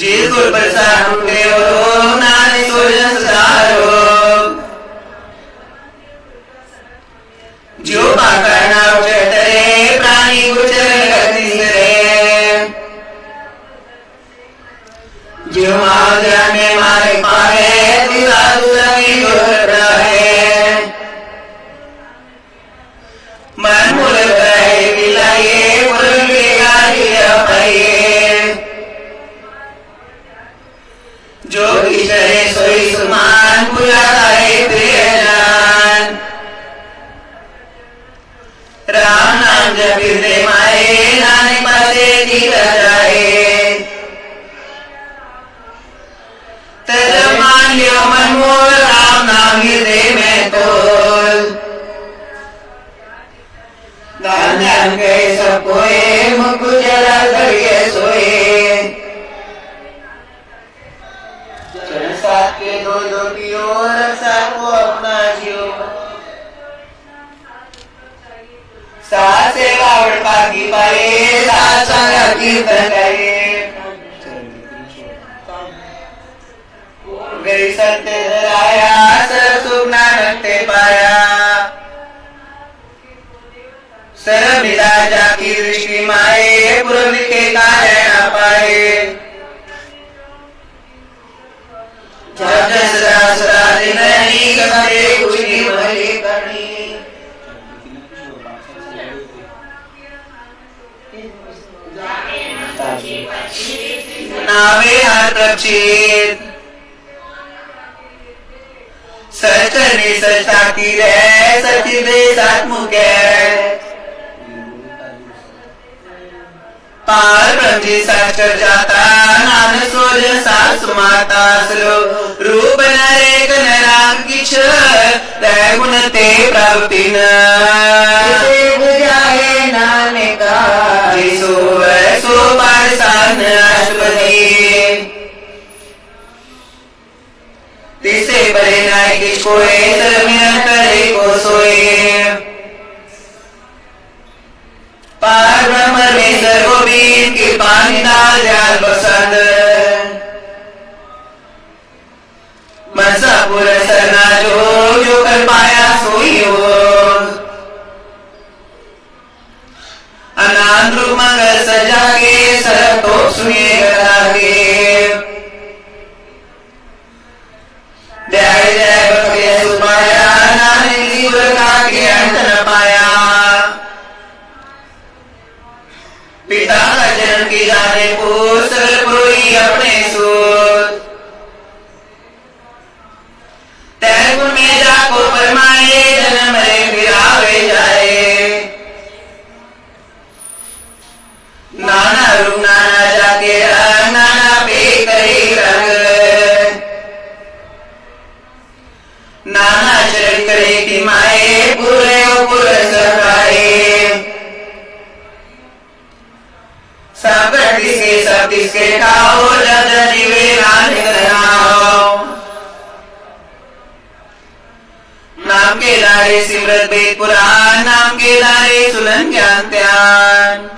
जिस गुर प्रसाद उठे हो नाने सोजन सदारो जो पाकरना उठरे प्राणी गुचर गति करे जो माया में मारे पावे दिला दुलमी गुर रहे मन मुल रहे बिलाए मुल के गाड़ी अपये जो मुक्ति पाए सात संग कीर्तन करे गई सत्य धराया सर्व सुख नानक ते पाया सर्व विदा जाकी दृष्टि माए पूर्व के कार्य न पाए जब सदा सदा दिन नहीं करे कुछ भले करनी नावे हर प्रक्षेप सच ने सचाती रहे सची दे सात्मुख पार ब्रह्मी साच कर जाता नान सोज सास माता सलो रूप नरे कन राम किछ गुण ते प्रवतिन बुझाए नानका जिसो सो पार सान अष्टपदी तिसे परे नाय किछ कोय सर्वमिन करे को सोए पार ब्रह्म में सर्वोबीन कृपा निधान दयाल बसंत मनसा पूर्ण सरना जो कर पाया सोई हो अनंत रूप मंगल सजा के सब तो सुनिए करागे जय जय भक्ति सुपाया नानक जीवन का के अंत न पाया पिता का जन्म की जाने को सरल पुरोही अपने सूत तैर गुण में जाको परमाए जन्म रे फिर आवे जाए नाना रूप नाना जाके रंग नाना पे करे रंग नाना चरण करे कि माए पूरे पूरे सकाए सब किसके खाओ जब जीवे नानक नाम नाम के लारे सिमरत वेद पुराण नाम के लारे सुलन ज्ञान ध्यान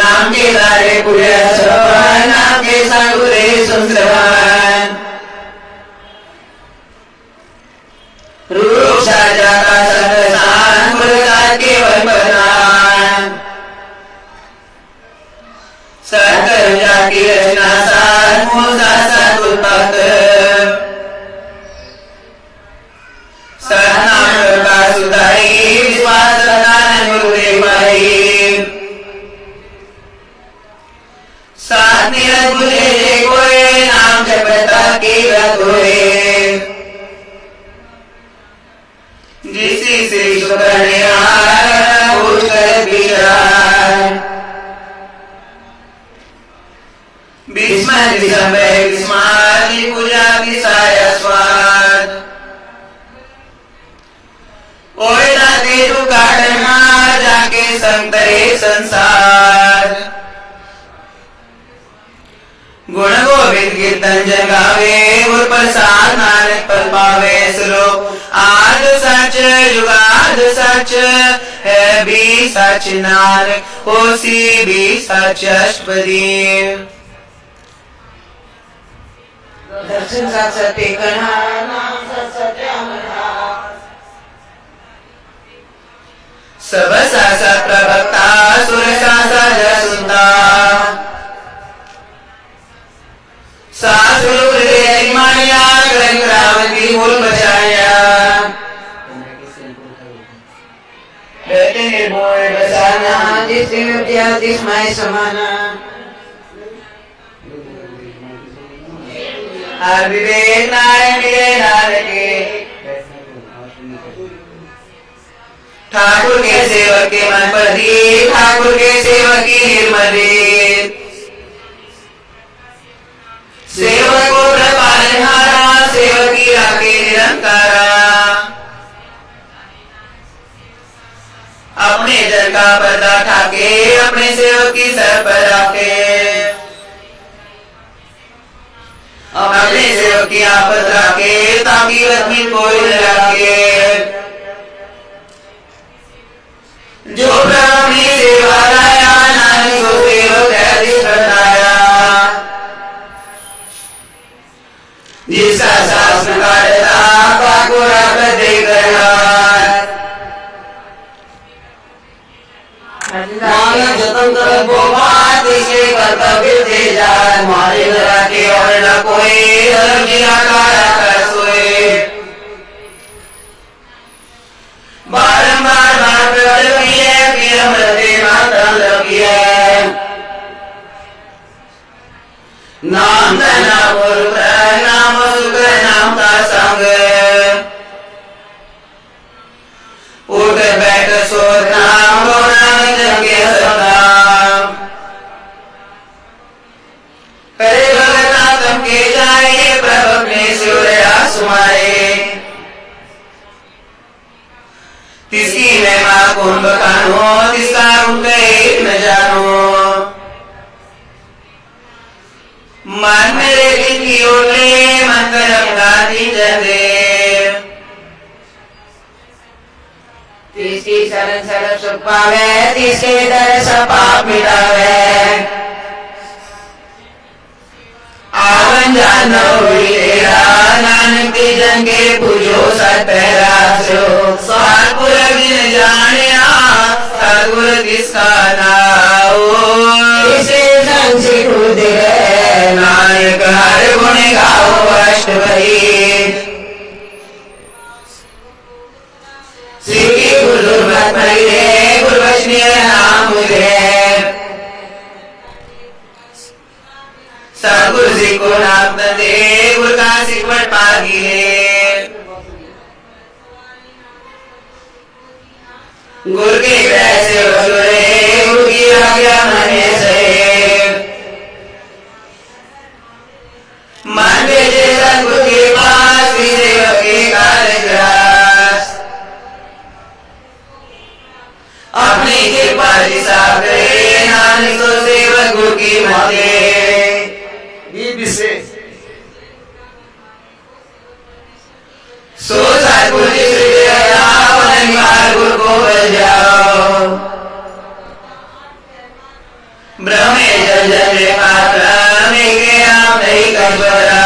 नाम के लारे पुण्य श्रवण नाम के सागुरे सुश्रवण रूप साजा का संसान प्रसाद केवल बरदान सत्कर्म जाकी रचना सार मूसा सत उत्पत्त सहनाम का सुधारी विश्वास सदानंद गुरुदेव भाई साथ निरंतर बुझे कोई नाम जपता की रत होए जिसी से करने विस्मारी पूजा की साया स्वाद ओए दादे तू काटन मार जाके संतरे संसार गुण गोविंद कीर्तन जगावे गुर प्रसाद नानक पद पावे श्लोक आद सच जुगाद सच है भी सच नानक होसी भी सच अष्टपदी दर्शन सत्य कहा नाम सत्य सब सासा प्रभक्ता सुर सासा जसुंता सासुर माया ग्रामती मूल बचाया बेटे निर्भय बसाना जिससे विद्या जिसमय समाना हर विवेक नारायण नारके ठाकुर के सेवक के मन पर दी ठाकुर के सेवक की निर्मल सेवक को पालनहारा सेवक की राखे निरंकारा अपने जन का पर्दा ठाके अपने सेवक की सर पर राखे अपने सेवक की आपत राखे ताकि आदमी कोई न राखे अपनी सेवा लाया नानक सो सेवक ऐसी करताया जिसका शासन करता ठाकुर प्रति नानक जतन कर बात इसे कर्तव्य दे जाए मारे धरा के और न कोई धर्म निराकार कर सोए बारंबार बार प्रकट किए फिर मृत्य मातम लगिए नाम धना पुरुष नाम सुख नाम का संग उठ बैठ सो नाम नाम जगे सदाम करे भगनाथम के जाए प्रभु अपने सूर्य सुमाए तिसकी महिमा कुंभ कानो तिसका रूप एक न जानो मन मेरे दिन की ओले मंत्र अपनाती जगे तिसकी शरण शरण सुख पावे तिसके दर्श पाप मिटावे आवन जानो तेरा नानक के जंगे पूजो सतरा सो सतगुर जिन जानिया सतगुर किसका नाओ इसे संसिखु दे नानक हर गुण गाओ अष्ट भरी श्री गुरु मत रे गुरु वैष्णव नाम रे सतगुरु जी को नाम दे गुरु का सिखवट पागी गुरु के कैसे वसुरे गुरु की आज्ञा मने से मन भेजे सतगुरु के पास सेवक के कार्य अपनी कृपा दिशा करे नानक सो सेवक गुरु की मते सो सतगुरु जी गुरु को बजाओ ब्रह्मे जल जल मात्रा में गया नहीं कबरा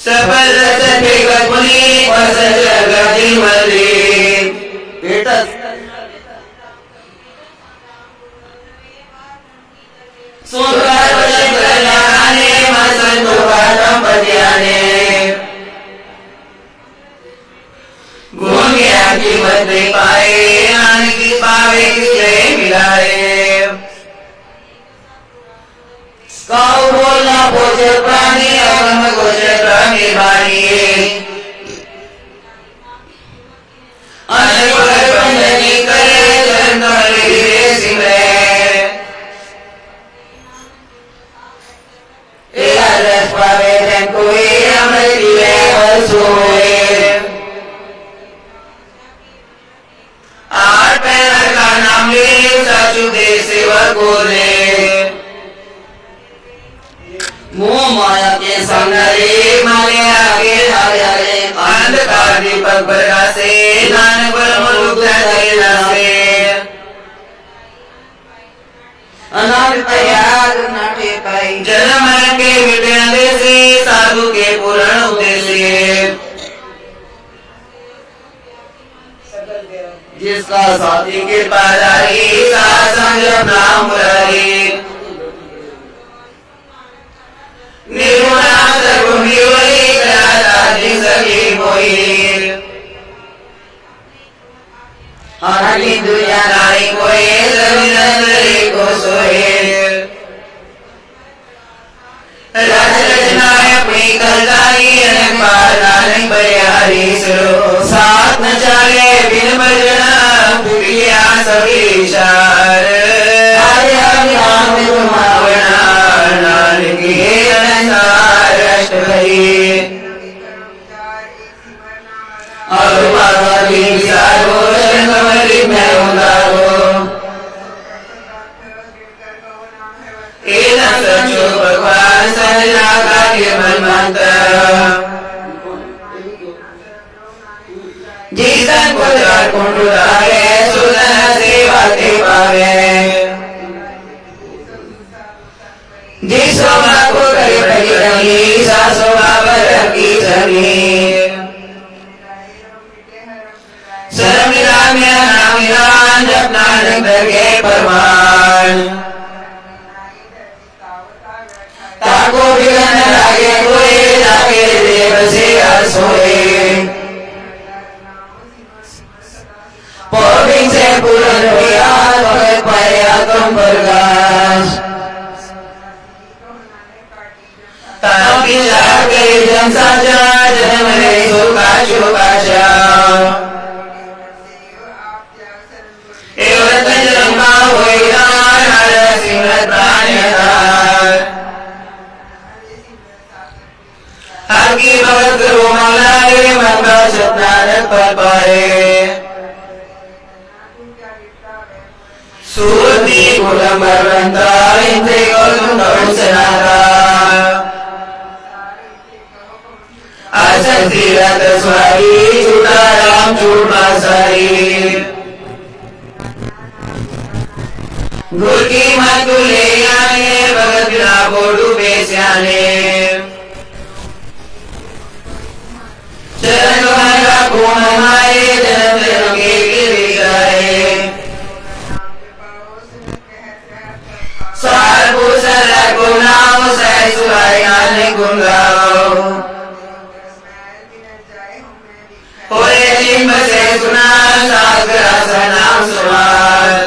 सफल सत्य कपुनी पसंद जगति मली सुंदर वचन कल्याणे मसंतो पाठम पद्याने गुण ज्ञान की मत नहीं पाए नानक की पावे किससे मिलाए काऊ बोलना पोचे प्राणी अगम गोचर प्राणी बाणी अनेक बंधनी करे चरण गिरे सिमरे रस पावे जन कोई अमृत पीवे और सोए आठ पैर का नाम ले साचु दे सेवक को ले मोह माया के संग रे माले आगे आगे अंधकार दीपक प्रकाशे नानक ब्रह्म रूप से अनाथ तैयार नाटे पाई जन्म मरण के मिटने से साधु के पूर्ण उद्देश्य जिसका साथी के पादारी संग नाम मुरारी निर्गुणा सर्वगुणी वही कलादारी सभी कोई हमारी दुनिया नाई कोई रविंद्र को सोए रच रचनाएं अपनी करताई नानक बरियारी सुरो साथ न चाले बिन भजना प्रिया सभी शार नानक के अनुसार अष्ट भरी और पार्वती सारो कमरी में उदारो सचो भगवान सजना का केवल मंत्र जिसन पुत्र हार कुंडू लागे सुदन सेवा ते पावे जिसो माको करे बड़ी रंगी सासो बाबर की सनी शर्म राम्य नाम निरान जप नानक दरगे परमान ताको बिगन लागे कोई लागे देव से असोए पौबिंग से पूरन हुआ भगत पाया तुम प्रकाश ताकि जागे जन साजा जन्म रे सुखा शुभाशा एवं तंजलंका होइला हर सिमरत प्राणियार हर की भगत करो मौलाए मन का सतनानक पर पाए सूरती कुलम बरवंता इंद्रे गोलम करुण सनाता आसन तीरथ स्वारी छूटा राम छूट बासारी गुर की मत ले आने भगत बिना बोलू बेस्याने चरण तुम्हारा कोण माए जन्म जन्म के गिर जाए सार भूषण गुनाओ सह सुहाय नानक गुण गाओ होए जिम से सुना सागर नाम सुमार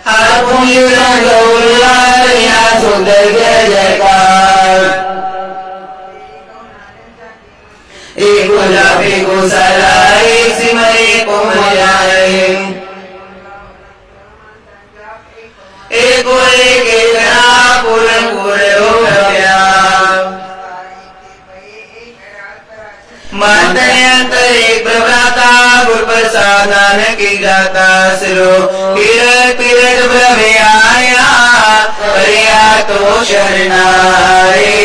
हर भूमि गौरिया सुंदर जय जयकार एक गुलाबी को सरा एक सिमरे को मजाए एक पूर्ण पूर्ण हो गया मंत्र एक प्रभ्राता गुरु प्रसाद नानक की गाता सिरो किरट किरट प्रभे आया परिया तो शरणाए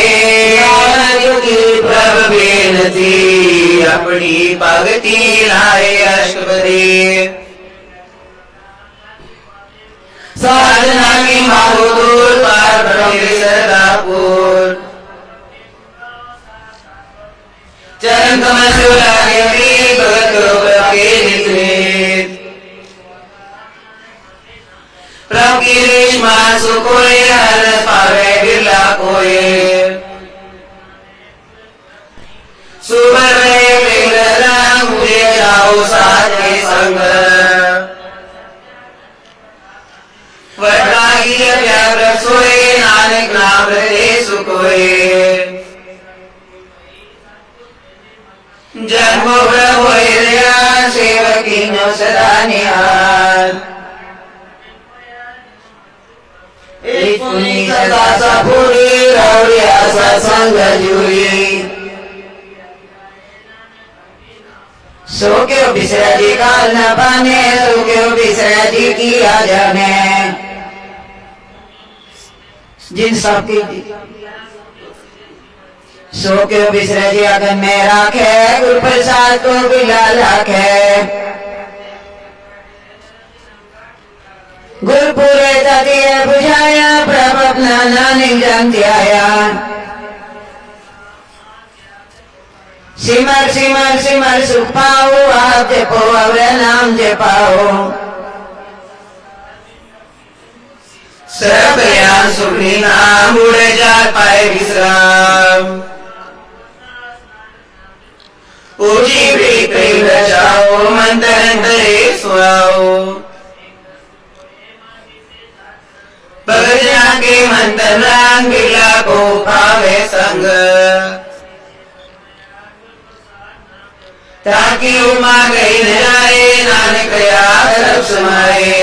प्रभ बेनती अपनी भगति लाए अष्टपदी साधना की मांगो दूर पार ब्रह्म सदापुर चरण कमल शिवलागे भगत करो के निकले प्रभु की रेशमा सुकोए हर पावे बिरला कोए सुबर रंग मुझे जाओ साथ के संग वरदागी प्यार सोए नानक नाम रे सुकोए जन्म होए सेवकी नो सदा निहाल एक पुनी सदा सपूरी रौड़िया सत्संग जुई सो क्यों बिसरा जी काल न पाने सो क्यों बिसरा जी की आ जाने जिन सबकी सो क्यों बिसरा जी अगन में राखे गुरु प्रसाद को बिला लाखे गुरपुरे तदिए बुझाया प्रभ अपना नानक जन त्याया सिमर सिमर सिमर सुख पाओ आप जपो अवरे नाम जपाओ सब ज्ञान सुखी नाम उड़े जा पाए विश्राम ऊंची प्रीति बचाओ मंत्र अंतरे सुहाओ भगजना के मंत्र रंग बिरला को पावे संग ताकि उमा गई न जाए नानक या सब समाए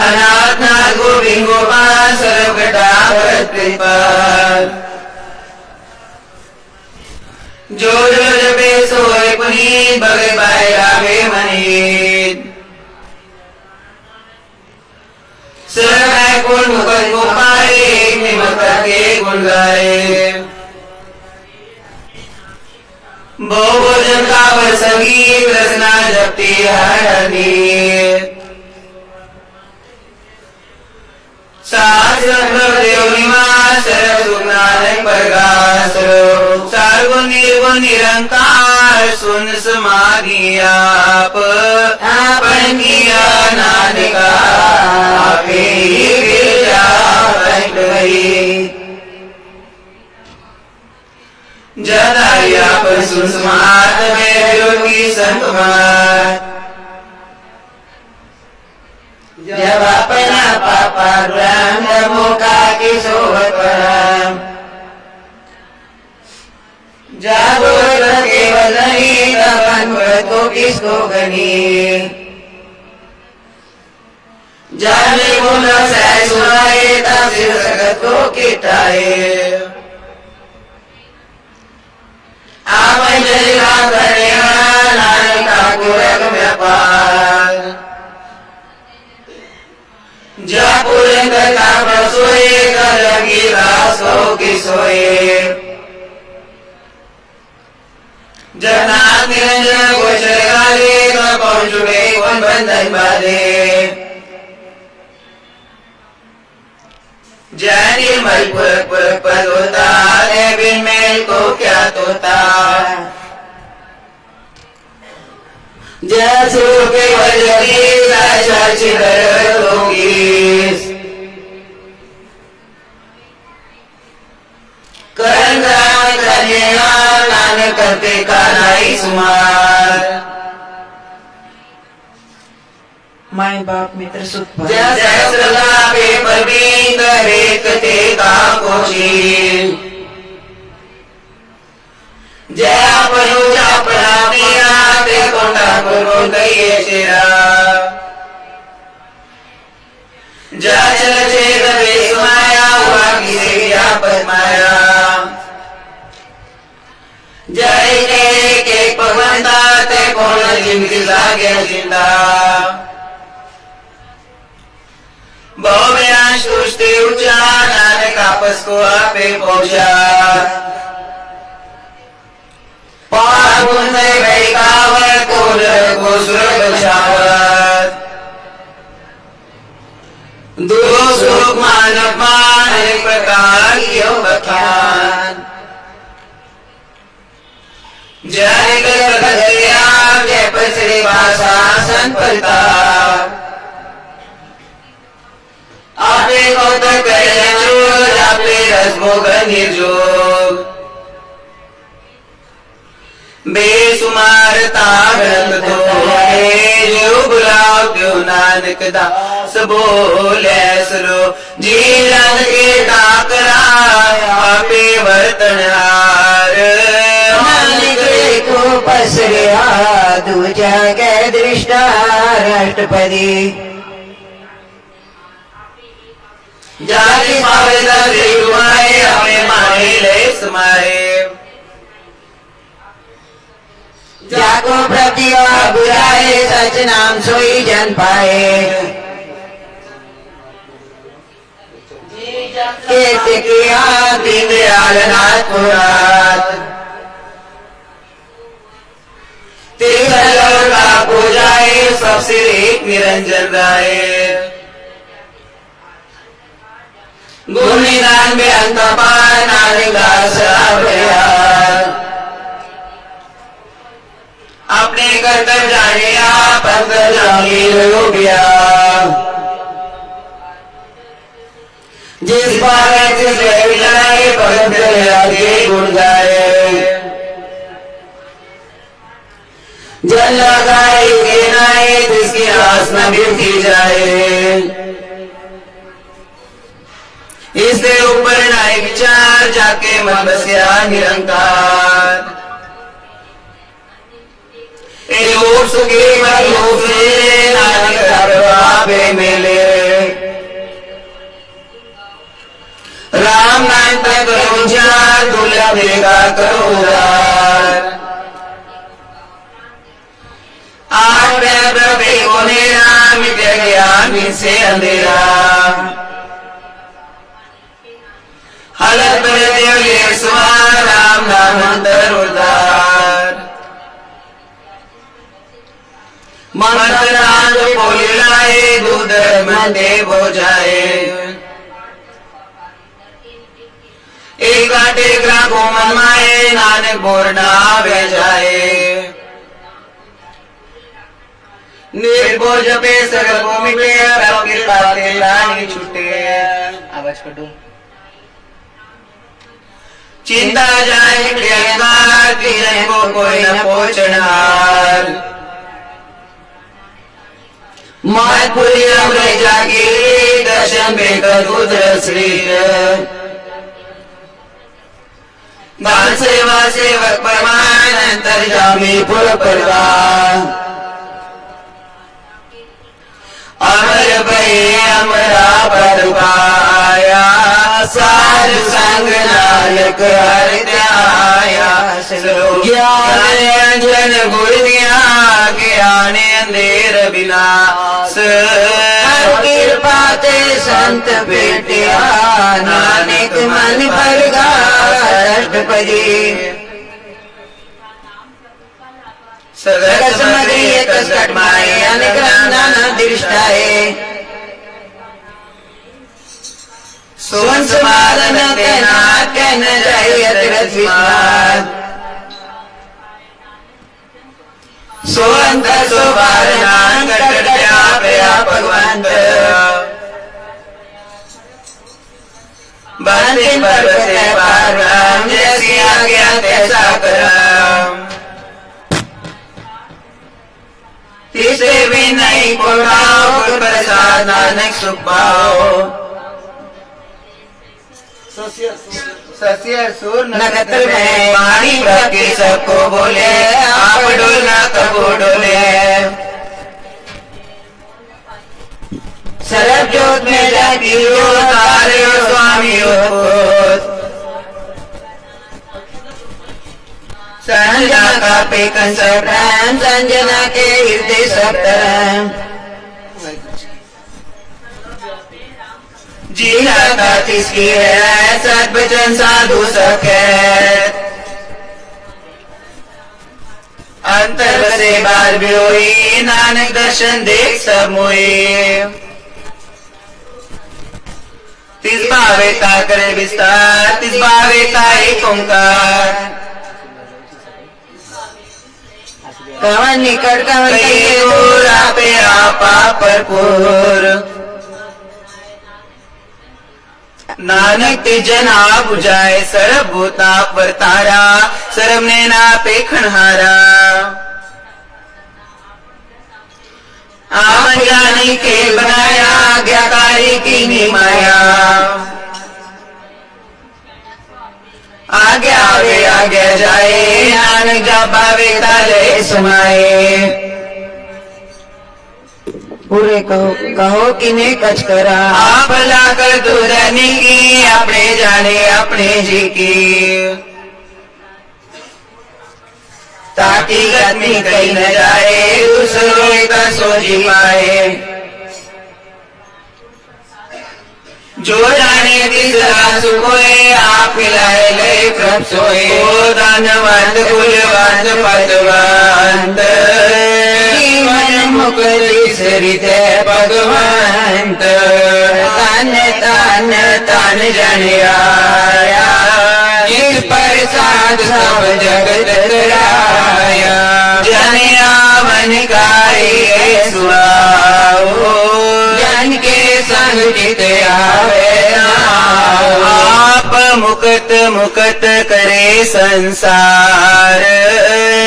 अनाथ नाथ गोविंद गोपाल सर्व घटा भरत कृपाल जो जो जपे सोए पुनीत भगे पाए लागे मनीत सर्व गुण मुकुंद गोपाल एक निमक करके गुण गाए भोजन का वर संगीत रचना जपती हरनी देव निवास सुनानक प्रकाश सर्वगुण निर्गुण निरंकार सुन समाधि आप आपन किया नानका आपे ही गिरजा प्रगट भई जदाया पर सुन समात में विरोधी संतमात जब अपना पापा राम मुका की सोहत परम जागो केवल नहीं तपन को किसको गनी जाने को न सह सुनाए तब सिर जगत को किटाए आप जलिला करे नानक ठाकुर व्यापार जापुर का बसोए करगी रासो की सोए जगन्नाथ निरंजन गोचरगाले कौन जुड़े कौन बंधन बाधे जय निर्मल पुर पद होता है बिन मेल को क्या तोता जय सुर के वजनी नानक करते का नाई सुमार माय बाप मित्र सुख जय सहस्रला पे परवीन रेखते का कोशील जय पनुजा परामिया ते कोंडा करो गये शेरा जय चल चेत बेसमाया हुआ किसे व्यापक माया जय के पवनता ते कौन जिंदगी लागे जिंदा बहुव्या सृष्टि ऊंचा नानक आपस को आपे पहुंचा पागुन वैकावत को सुर बचावत दो सुख मानव मान अनेक प्रकार की बखान जय जय पसरे भाषा संपदा आपे कौतक जोग आपे रसभोग निर्जोग बेसुमार तारंग तो है जो बुलाओ क्यों नानक दास बोले सरो जी जन के डाकरा आपे वर्तन हार नानक को पसरिया दूजा के दृष्टा राष्ट्रपति जाति पावे दुआए हमें माने ले समाए जाको प्रतिभा बुझाए सच नाम सोई जन पाए कीर्त किया दीन दयाल नाथ को रात तीर्थलोक का पूजाए सबसे एक निरंजन राय गुण निदान में अंत पार नानक दास अपने कर्तव्य जाने आप अंतर जाने योग्या जिस पागत से जाए भगत आगे गुण गाए जल लगाए के नाए जिसकी आस न बिरती जाए इससे ऊपर नाए विचार जाके मन बसया निरंकार सुखे नानक बाबे मेले राम नाम तक उचार दुर्लभ देगा करोदार आठ प्रभे को राम ज्ञान से अंधेरा हलत देव राम नाम अंतर उदार मंत्रांग बोलिलाए दूध मंदे हो जाए एका टेकरा को मनमाए नानक बोरना वे जाए निर्भोज पे सर्वभूमि पे रब कृपा ते लानी छूटे आवाज करो चिंता जाए प्रियंकार किरण को कोई न पहुंचनार मायपुरी अमरे जागी दर्शन बेकर उदर श्री दान सेवा सेवक परमान अंतर्जामी पुर परवान अमर भय अमरा पर पाया साधु संग नानक हृदयाया ज्ञान अंजन गुर दिया ज्ञान अंधेर विनाश कृपा ते संत बेटिया नानक मन भरगा अष्टपदी सगत समग्री एक कटमाए अनेक नाना दृष्टाए सुवन समाधन तेना कहन जाय अतिरथ विस्माद सोअंत सुवारनांग कटया प्रया भगवंत बंदे पर्वते पार राम जैसी आज्ञा तैसा करम तीसरे भी नहीं कोड़ाओ प्रसाद नानक सुख पाओ सस्य सुर नक्षत्र में पानी भर के सबको बोले आप डोलना कबो डोले सरब जोत में जाती हो तारे हो स्वामी हो संजना का पेकन सब संजना के हृदय सब जीना का किसकी है सद्वचन साधु सके अंतर से बार बिलोई नानक दर्शन देख सब मोए तिस भावेता करे विस्तार तिस भावेता एक ओंकार कवन निकट कवन दूर आपे आपा परपुर नानक ते जना बुझाए सर्व भूता परतारा सर्व नैना पे खनहारा आमन जानी के बनाया आज्ञाकारी की नी माया आगे आवे आगे जाए नानक जा पावे ताले समाए पूरे कहो किने कच करा आप लाकर दूधनी की अपने जाने अपने जी की ताकि गति कहीं न जाए दूसरों का सोची पाए जो जाने किस सुखोए आप खिलाए ले प्रभ सोए ओ दानवंत कुलवंत पदवंत जीवन मुक्ति सरित भगवंत तन तन तन जन आया जिस प्रसाद सब जगत तराया जन आवन गाये सुनाओ जन के संग जित आवे आप मुक्त मुक्त करे संसार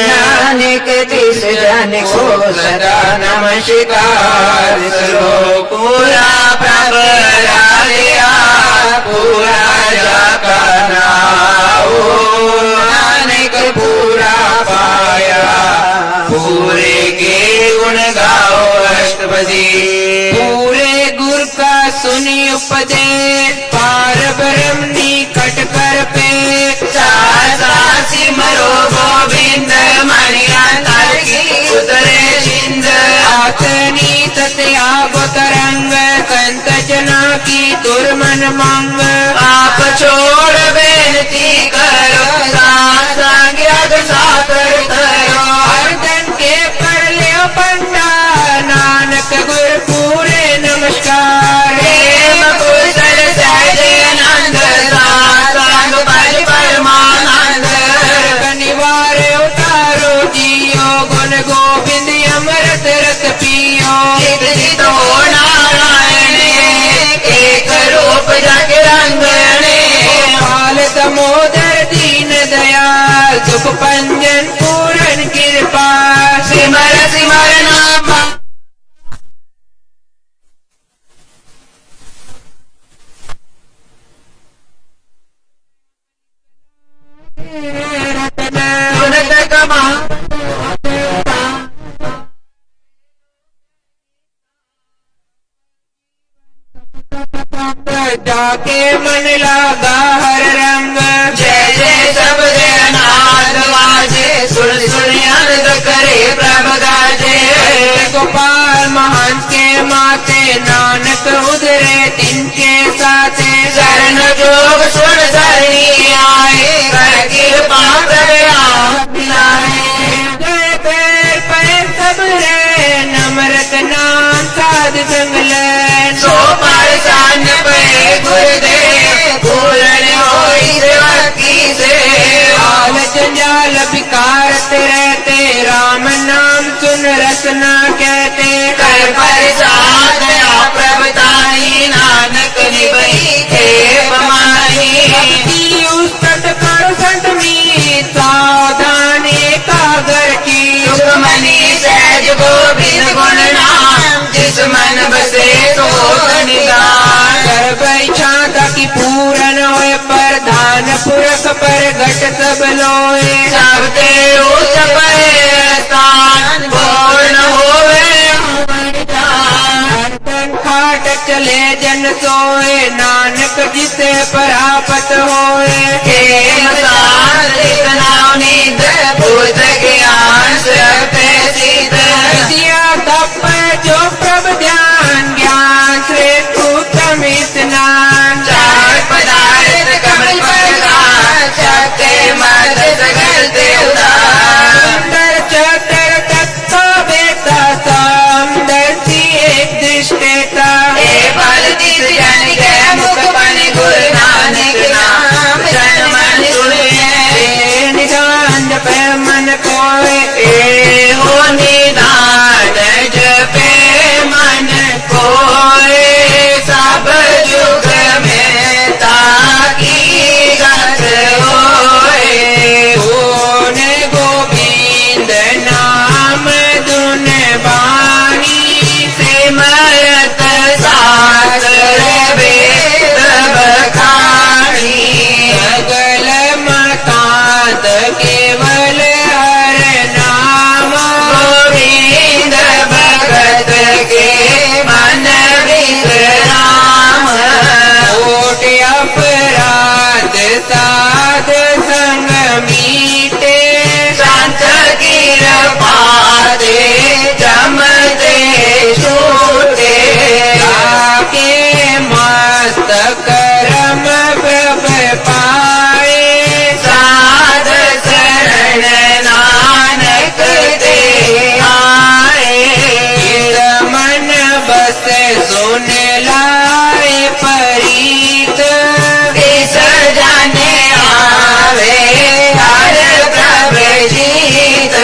नानक तिस जन को सदा नमस्कार सरो पूरा प्रभ राया पूरा जाका नाओ नानक पूरा पाया पूरे के गुण गाओ अष्टपदी पूरे गुर का सुनी उपदेश पार ब्रह्म निकट कर पे सासी मरो गोविंद मणिया की उतरे सिंध आतनी तत्या तरंग कंत जना की दुर्मन मंग आप छोड़ बेनती करो साथ सागर साकर करो अर्दन के कर ले पंडा जाके मन लगा हर रंग जय जय सब जय नाद वाजे सुन सुन आनंद करे प्रभ गाजे गोपाल महान के माते नानक उधरे तिनके साथे शरण जोग सुन सरणी आए कर कृपा करे आप बिलाए जय पैर पे सब रे नम्रत नाम साध संगल सो पारसान पे गुरुदे पूर्ण होई सेवकी से आल जंजाल विकारत रहते राम नाम सुन रसना कहते कर प्रसाद प्रभुताई नानक निभई हे पमाई भक्ति उस तट कर संत मी सावधान एकागर की सुखमणि सहज गोविंद गुण नाम जिस मन बसे सो निदान सर्व इच्छा ताकि पूरन होए प्रधान पुरख पर घट सब लोए सबते उच्च परे स्थान पूर्ण होवे तन खाट चले जन सोए नानक जिसे परापत होए हे मसान नित भूत ज्ञान सबते सिद्ध दिया तप जो प्रभ ध्यान ज्ञान श्रेष्ठ उत्तम स्नान चार पदार्थ कमल प्रकाश शक्ति मत सगल देवदार सुंदर चतर तत्व बेता समदर्शी एक दृष्टेता हे बल दिस जन के मुख बन गुरु नानक नाम जन मन सुनिए निदान जपे मन कोय ए हो निदान जपे मन कोय सब युग में ताकी गत होए सोने गोविंद नाम धुन बानी सिमरत शास्त्र वेद बखानी सगल मतांत केवल हर नाम गोविंद भगत के मन विश्राम कोट अपराध साध संग मीटे संत कृपा दे जम दे छूटे ताके मस्त करम प्रभ पाए साध शरण नानक दे आए इस मन बस सुन लाए परीत इस जाने आवे हर प्रभ जीत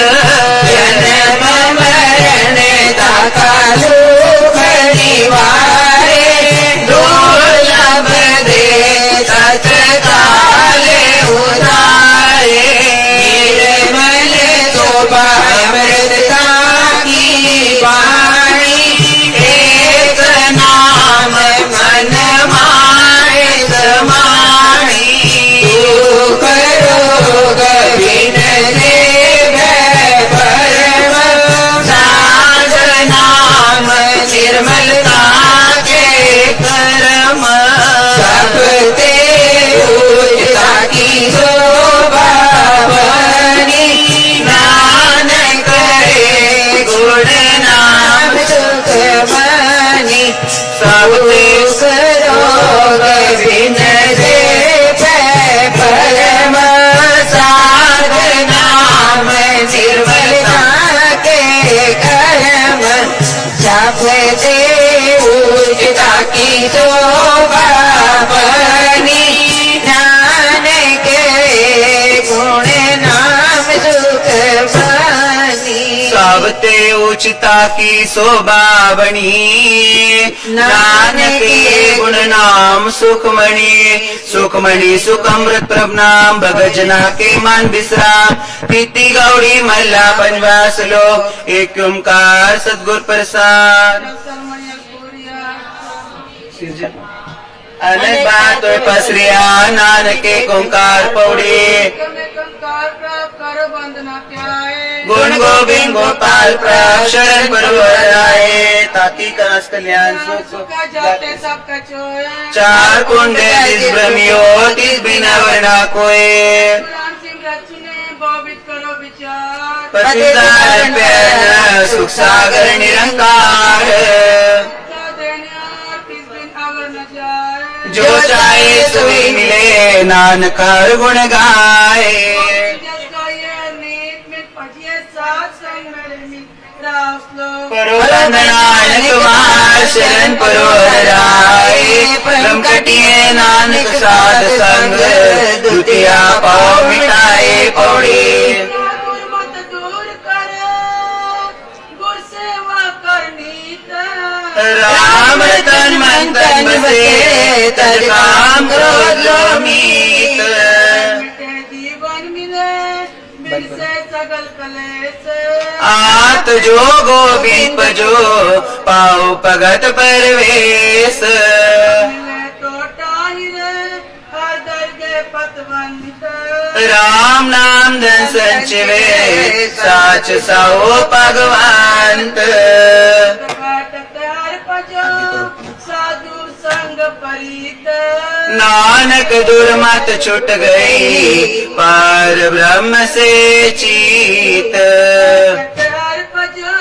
जन्म मरण दाता दुख निवारे दुर्लभ दे तत्काल उधारे निर्मल शोभा अमृतता की वाणी एक नाम मन माय समाणी दुख रोग बिन भय परम साध नाम निर्मलता के कर्म सब ते पूजता की शोभा बनी नानक रे गुण नाम सुख बनी सब दुख रोग बिन भय परम साध नाम निर्मलता के कर्म जप दे उजता की शोभा बनी नानक रे गुण नाम सुख बनी सबते उचिता की शोभा बनी नानक के गुण नाम सुखमणि सुखमणि सुख अमृत प्रभ नाम भगत जना के मान विश्राम प्रीति गौड़ी मल्ला पंचवास लोक एक ओंकार सदगुर प्रसाद अनेक बात पसरिया नानक के ओंकार पौड़ी कंकार प्राप्त कर बंद न त्याए गुण गोविंद गोपाल प्रक्षरण परवराए ताकि कनस कल्याण सुख जाते सबका चोए चार कुंडे तिस भ्रमियो तिस बिना वरना कोय राम सिंह रचने बोबित करो विचार पतितार प्यारा सुख सागर निरंकार क्या देने किस दिन अवर न जाए जो चाहे सोई मिले नानक हर गुण गाए जिसका ये नीत में पढ़िए साथ संग मेरे मित्र श्लोक नानक कुमार शरण परोराए ब्रह्म कटिए नानक साध संग द्वितीया पाव मिटाए पौड़ी मत दूर कर गुर सेवा करनी राम तन मन तन बसे तद काम क्रोध लो मीत मिटे जीवन मिले मिल से सगल कलेश आत जो गोविंद भजो पाओ भगत परवेश मिले तो टाहिरे हर दर्गे पतवंत राम नाम धन संचिवे साच साओ भगवंत काटत हर पजो साधु संग परीत नानक दुर्मत छुट गई पार ब्रह्म से चीत हर पजो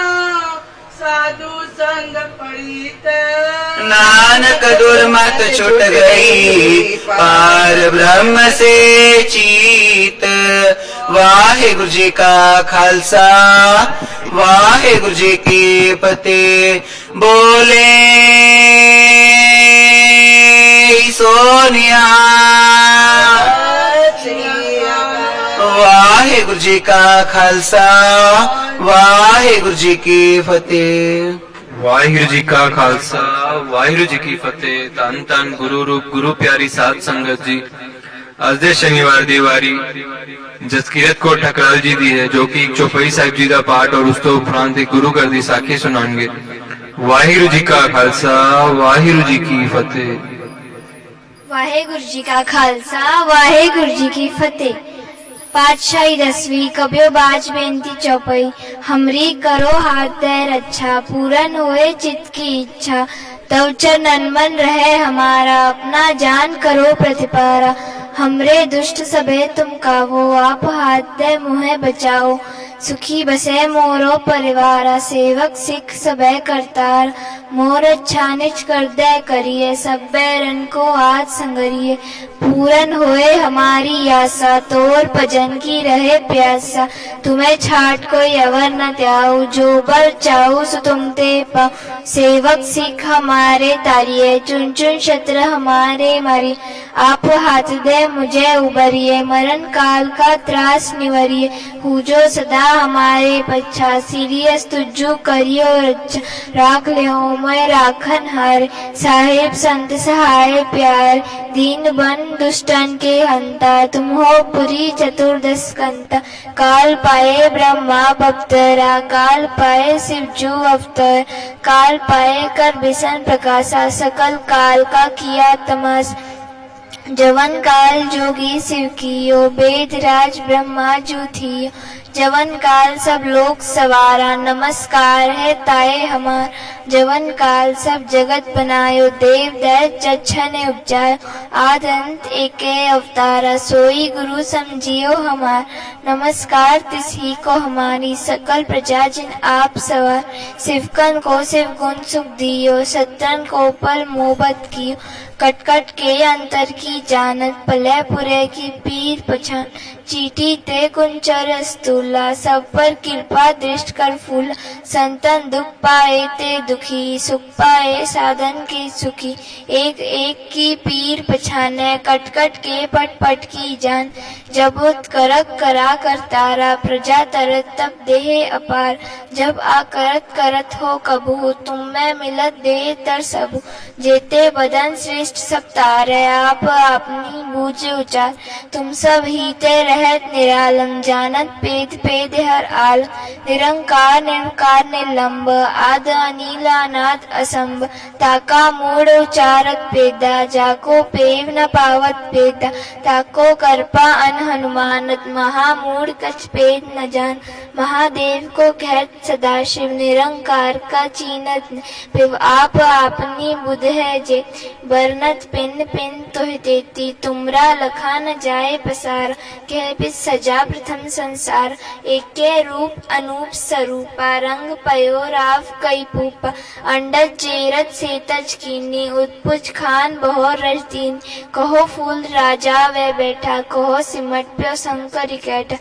साधु संग परीत नानक दुर्मत छुट गई पार ब्रह्म से चीत वाहिगुरु जी का खालसा वाहिगुरु जी की फतेह बोले सोनिया वाहिगुरु जी का खालसा वाहिगुरु जी की फतेह वाहिगुरु जी का खालसा वाहिगुरु जी की फतेह। धन धन गुरु रूप गुरु प्यारी साध संगत जी ਅੱਜ ਦੇ ਸ਼ਨੀਵਾਰ ਦੀ ਵਾਰੀ ਜਸਕੀਰਤ ਕੌਰ ਠਕਰਾਲ ਜੀ ਦੀ ਹੈ ਜੋ ਕਿ ਚੌਪਈ ਸਾਹਿਬ ਜੀ ਦਾ ਪਾਠ ਔਰ ਉਸ ਤੋਂ ਉਪਰੰਤ ਇੱਕ ਗੁਰੂ ਘਰ ਦੀ ਸਾਖੀ ਸੁਣਾਉਣਗੇ। ਵਾਹਿਗੁਰੂ ਜੀ ਕਾ ਖਾਲਸਾ ਵਾਹਿਗੁਰੂ ਜੀ ਕੀ ਫਤਿਹ। वाहेगुरु जी का खालसा वाहेगुरु जी की फतेह। पातशाही 10वीं कबियो बाज बेनती चौपई हमरी करो हाथ दे रक्षा पूरन होए चित्त की इच्छा तव चरणन मन रहे हमारा अपना जान करो प्रतिपारा हमरे दुष्ट सबे तुम कावो आप हाथ दे मुहे बचाओ सुखी बसे मोरो परिवारा सेवक सिख सबे करतार मोर अच्छा निच कर दे करिए सब बैरन को आज संगरिए पूरन होए हमारी आशा तोर भजन की रहे प्यासा तुम्हें छाट कोई अवर न त्याओ जो बर चाहो सो तुम ते पाओ सेवक सिख हमारे तारिये चुन चुन शत्रु हमारे मारिए आप हाथ दे मुझे उबरिए मरण काल का त्रास निवरिए पूजो सदा हमारे पच्छा सीरियस तुझो करियो रक्षा राख ले हो मैं राखन हार साहिब संत सहाय प्यार दीन बन दुष्टन के हंता तुम हो पुरी चतुर्दश कंता काल पाए ब्रह्मा बप्तरा काल पाए शिवजू अवतर काल पाए कर बिसन प्रकाशा सकल काल का किया तमास जवन काल जोगी शिव कियो वेद राज ब्रह्मा जू थियो जवन काल सब लोक सवारा नमस्कार है ताए हमार जवन काल सब जगत बनायो देव दैत जच्छने उपजायो आद अंत एके अवतारा सोई गुरु समझियो हमार नमस्कार तिसी को हमारी सकल प्रजा जिन आप सवार शिवकन को शिव गुण सुख दियो सत्रन को पल मोहब्बत कियो कटकट के अंतर की जानत पलयपुरे की पीर पछान चीटी ते कुंचर स्तूला सब पर कृपा दृष्ट कर फूल संतन दुख पाए ते दुखी सुख पाए साधन के सुखी एक एक की पीर पछाने कटकट के पट पट की जान जब उत करक करा कर तारा प्रजा तरत तब देह अपार जब आ करत करत हो कबू तुम में मिलत देह तर सबू जेते बदन श्रेष्ठ दुष्ट सब तारे आप अपनी बूझ उचार तुम सब ही ते रहत निरालम जानत पेद पेद हर आल निरंकार निरंकार निलंब आद अनिल अनाद असंभ ताका मूड उचारत पेदा जाको पेव न पावत पेदा ताको करपा अन हनुमानत महामूड कछ पेद न जान महादेव को कहत सदाशिव निरंकार का चीनत पिव आप अपनी बुध है जे बरनत पिन पिन तुह देती तुमरा लखा न जाए पसार कह बिस सजा प्रथम संसार एक के रूप अनूप स्वरूपा रंग पयो राव कई पूपा अंडज जेरत सेतज कीनी उत्पुज खान बहो रजदीन कहो फूल राजा वे बैठा कहो सिमट प्यो शंकर कैठा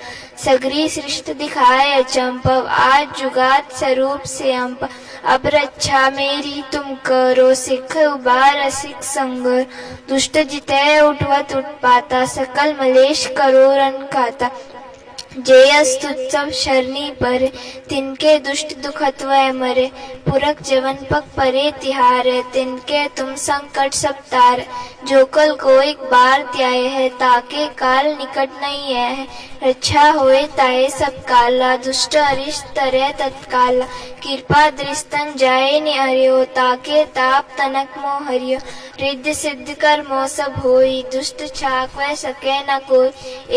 सगरी सृष्टि दिखाए अचंपव आज जुगात स्वरूप से अंप अब रक्षा मेरी तुम करो सिख उबार सिख संगर दुष्ट जिते उठवत उत्पाता सकल मलेश करो रन खाता जयस्तुत्सव शरणी पर तिनके दुष्ट दुखत वह मरे पुरख जवन पग परे तिहारे तिनके तुम संकट सब तार जो कल को एक बार त्याय है ताके काल निकट नहीं है रक्षा होए ताए सब काला दुष्ट अरिष्ट तरे तत्काला कृपा दृष्टन जाए नि हरियो ताके ताप तनक मोह हरियो रिद्ध सिद्ध कर मोह सब होई दुष्ट छाक वह सके न कोई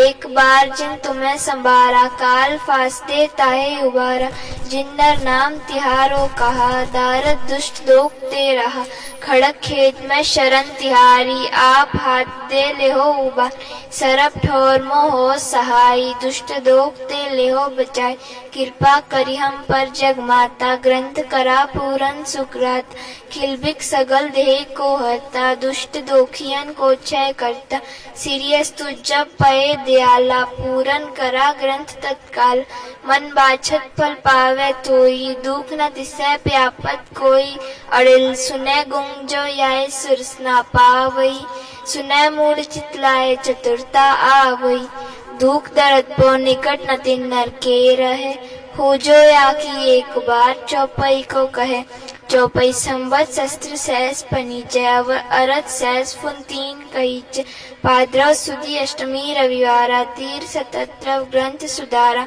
एक बार जिन तुम्हें संबारा काल फासते ताहे उबारा जिन्नर नाम तिहारो कहा दारद दुष्ट लोक ते रहा खड़क खेत में शरण तिहारी आप हाथ दे लेहो उबार सरप ठोर मोह हो सहाई दुष्ट दोख ते लेहो बचाई कृपा करी हम पर जग माता ग्रंथ करा पूरन सुकरात खिलबिक सगल देह को हरता दुष्ट दोखियन को क्षय करता सीरियस तुझ जब पये दयाला पूरन करा ग्रंथ तत्काल मन बाछत फल पावे तोई दुख न तिसै प्यापत कोई अड़िल सुने गुंग जो याय सुरसना पावई सुने मूड चितलाए चतुरता आवई दुख दर्द पो निकट न तिन नर के रहे हो जो या की एक बार चौपई को कहे चौपई संवत शस्त्र सहस पनीचे अवर अरत सहस फुन तीन कहीच भाद्रव सुदी अष्टमी रविवारा तीर सतत्र ग्रंथ सुधारा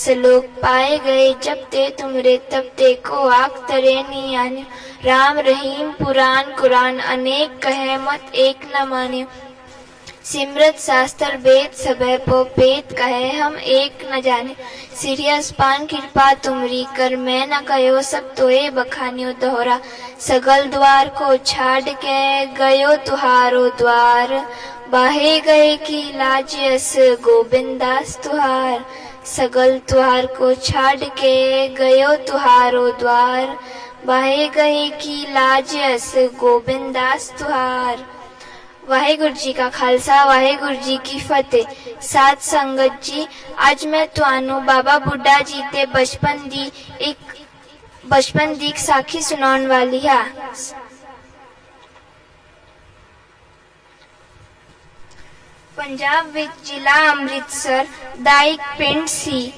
सलोक पाए गए जब ते तुमरे तब ते को आख तरे नहीं आने राम रहीम पुराण कुरान अनेक कहे मत एक न माने सिमरत शास्त्र वेद सबे पो पेत कहे हम एक न जाने सीरियस पान कृपा तुमरी कर मैं न कहो सब तोए बखानियो दोहरा सगल द्वार को छाड़ के गयो तुहारो द्वार बाहे गए की लाज अस गोविंदास तुहार सगल तुहार को छाड़ के गयो तुहारो द्वार बाहे गए की लाज अस गोविंदास तुहार। वाहेगुरु जी का खालसा वाहेगुरु जी की फतेह। साथ संगत जी आज मैं तुहानू बाबा बुड्ढा जी ते बचपन दी एक साखी सुनाउण वाली हा। पंजाब विच जिला अमृतसर दा एक पिंड सी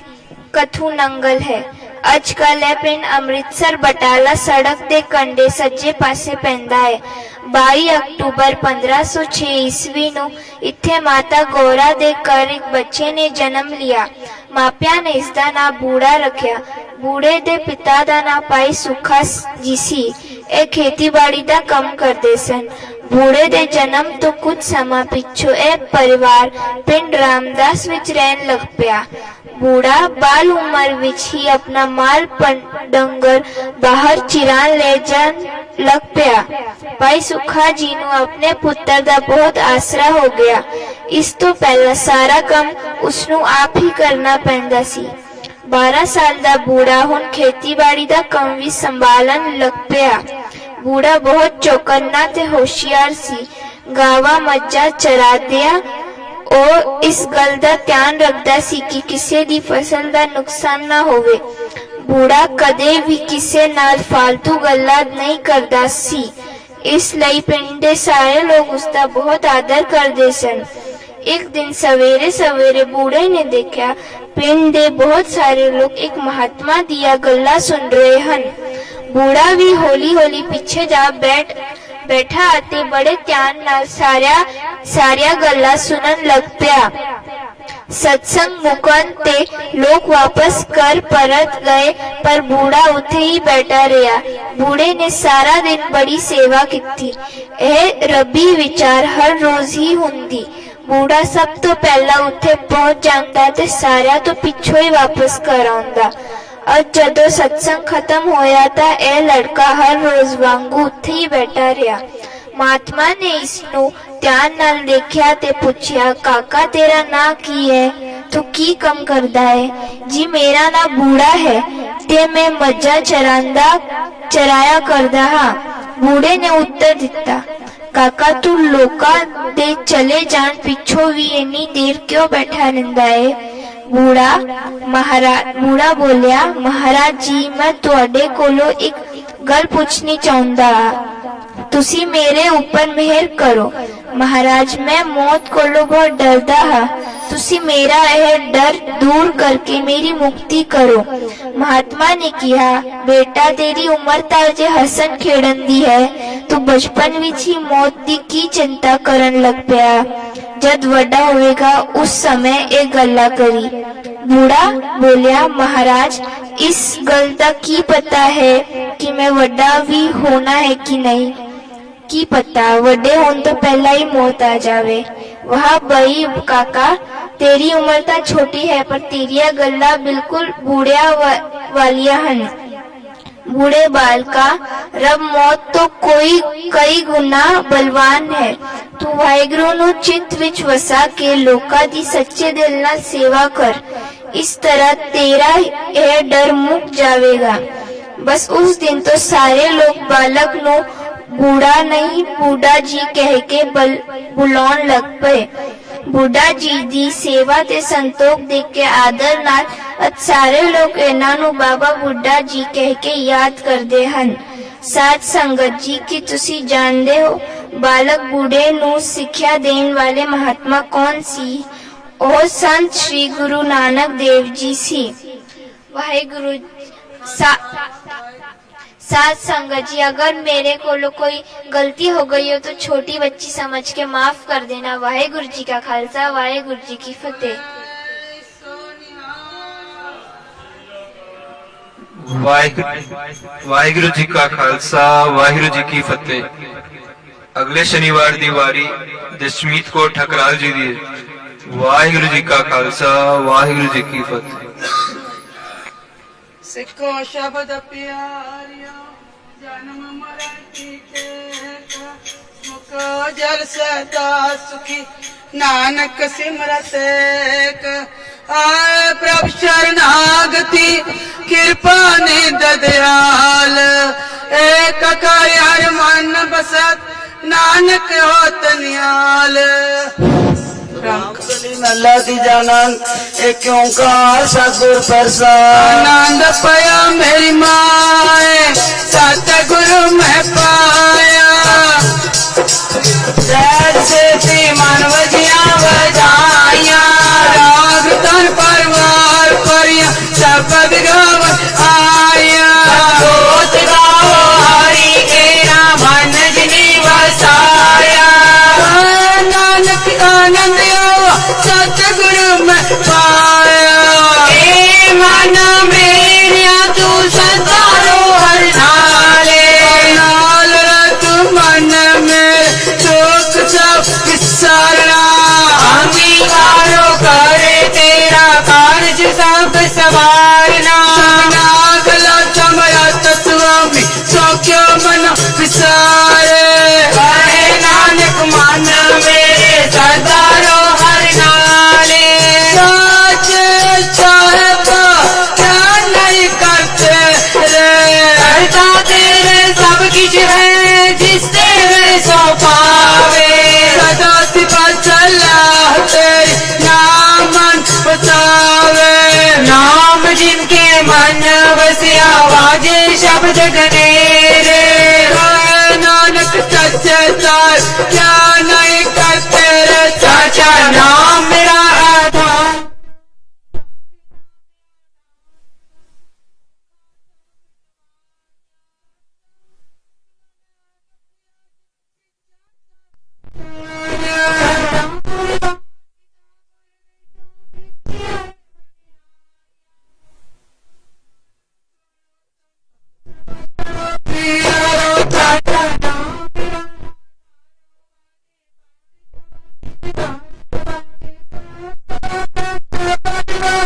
कथू नंगल है। अजकल यह पिंड अमृतसर बटाला सड़क दे कंडे सज्जे पासे पैंदा है। 22 अक्टूबर 1506 ईस्वी नू इत्थे माता गौरा दे घर एक बच्चे ने जन्म लिया। मापिया ने इसका नाम बूढ़ा रखा। बूढ़े दे पिता दा नाम भाई सुखा जी सी। ए खेतीबाड़ी दा कम करदे सन। बूढ़े दे जन्म तो कुछ समा पिछो ए परिवार पिंड रामदास विच रहन लग पिया। बूढ़ा बाल उम्र विच ही अपना माल डंगर बाहर चिरान ले जान लग पिया। भाई सुखा जी नू अपने पुत्र दा बहुत आसरा हो गया। इस तो पहला सारा काम उसनू आप ही करना पैंदा सी। 12 साल दा बूढ़ा हुण खेतीबाड़ी दा काम भी संभालन लग पिया। बूढ़ा बहुत चौकन्ना ते होशियार सी। गावा मज्जा चरा दिया और इस गल दा ध्यान रखदा सी कि किसी दी फसल दा नुकसान ना होवे। बूढ़ा कदे भी किसी नाल फालतू गल्लां नहीं करदा सी। इसलिए पिंड दे सारे लोग उसका बहुत आदर करदे सन। एक दिन सवेरे सवेरे बूढ़े ने देखा पिंड दे बहुत सारे लोग एक महात्मा दिया गल्ला सुन रहे हन। बूढ़ा भी हौली हौली पीछे जा ਬੈਠਾ ਅਤੇ ਬੜੇ ਧਿਆਨ ਨਾਲ ਸਾਰੀਆਂ ਗੱਲਾਂ ਸੁਣਨ ਲੱਗ ਪਿਆ। सत्संग मुकन ते लोग वापस कर परत गए, पर बूढ़ा उथे ही बैठा रहा। बूढ़े ने सारा दिन बड़ी सेवा की थी। यह रबी विचार हर रोज ही हुंदी। बूढ़ा सब तो पहला उथे पहुंच जाता ते सारिਆਂ ਤੋਂ ਪਿੱਛੋਂ ही वापस कर आउंदा। और जदों सत्संग खत्म होया ਤਾਂ ਇਹ लड़का हर रोज वांगू उथे ही बैठा रहा। महात्मा ने इसनों ध्यान नाल देखिया ते पूछिया, काका तेरा नाम की है? तू की कम करदा है? जी मेरा नाम बूढ़ा है ते मैं मज्जा चराया करदा हां। बूढ़े ने उत्तर दिता, काका तू लोका दे चले जान पिछों भी इन्नी देर क्यों बैठा रहिंदा है? बूढ़ा बोलिया, महाराज जी मैं तुहाडे कोलों एक गल पूछनी चाहुंदा हां, तुसी मेरे ऊपर मेहर करो। महाराज मैं मौत कोलों बहुत डरदा हां, तुसी मेरा यह डर दूर करके मेरी मुक्ति करो। महात्मा ने कहा, बेटा तेरी उम्र तां अजे हसन खेड़न दी है, तू बचपन विच ही मौत दी की चिंता करन लग पिया। जद वड्डा होएगा उस समय ये गल्ला करी। बूढ़ा बोलिया, महाराज इस गल का की पता है कि मैं वड्डा भी होना है कि नहीं? की पता, वड्डे होने तो पहला ही मौत आ जावे। वह बई काका तेरी उम्र तो छोटी है, पर तेरिया गल्ला बिल्कुल बूढ़िया वालिया हन। बूढ़े बालका, रब मौत तो कई गुना बलवान है। तू वाहिगुरु नु चित्त विच वसा के लोका दी सच्चे दिल नाल सेवा कर। इस तरह तेरा यह डर मुक जावेगा। बस उस दिन तो सारे लोग बालक नु बूढ़ा नहीं बूढ़ा जी कह के बुलाउण लग पे। बूढ़ा जी दी सेवा ते संतोख देख के आदर नाल अज सारे लोग इन्हां नू बाबा बूढ़ा जी कह के याद करदे हन। साध संगत जी की तुसी जानदे हो बालक बूढ़े नू सिक्ख्या देने वाले महात्मा कौन सी? ओह संत श्री गुरु नानक देव जी सी। वाहिगुरु साथ संगत जी, अगर मेरे को कोई गलती हो गई हो तो छोटी बच्ची समझ के माफ कर देना। वाहेगुरु जी का खालसा, वाहेगुरु जी की फतेह। वाहिगुरु जी का खालसा, वाहिगुरु जी की फतेह। अगले शनिवार दी वारी जसमीत को ठकराल जी दी। वाहिगुरु जी का खालसा, वाहिगुरु जी की फतेह। सिखो शब्द प्यारिया जन्म मरण की टेक, मुख जल सदा सुखी नानक सिमरत एक। आए प्रभु शरणागति कृपा निध दयाल, एक कर हर मन बसत नानक होत निहाल। नल्ला दी जानन एक ओंकार सतगुर प्रसाद। आनंद पाया मेरी माए सतगुरु मैं पाया। सैद से थी मन वजिया बजाइया, राग तन परवार परिया शब्द गाव आया। सोच गाओ हरि केरा मन जिनी बसाया। नानक आनंद आवा सतगुरु मैं पाया। ए मन मेरिया तू सदा रो हर नाले। नाल तू मन में दुख सब विसारना। अंगीकारो करे तेरा कार्य सब सवारना। नागला चमरा तत्वामी सौख्य मन विसारे। कहे नानक मन मेरे सदा रो हर नाले। साचे साहेब क्या नहीं करते रे। करता तेरे सब किछ है जिस तेरे सो पावे। सदा सिवा चला तेरी नामन बचावे। नाम जिनके मन बसिया वाजे शब्द गनेरे। नानक सच्चे सार क्या नहीं करते रे। साचा नाम मेरा आधार।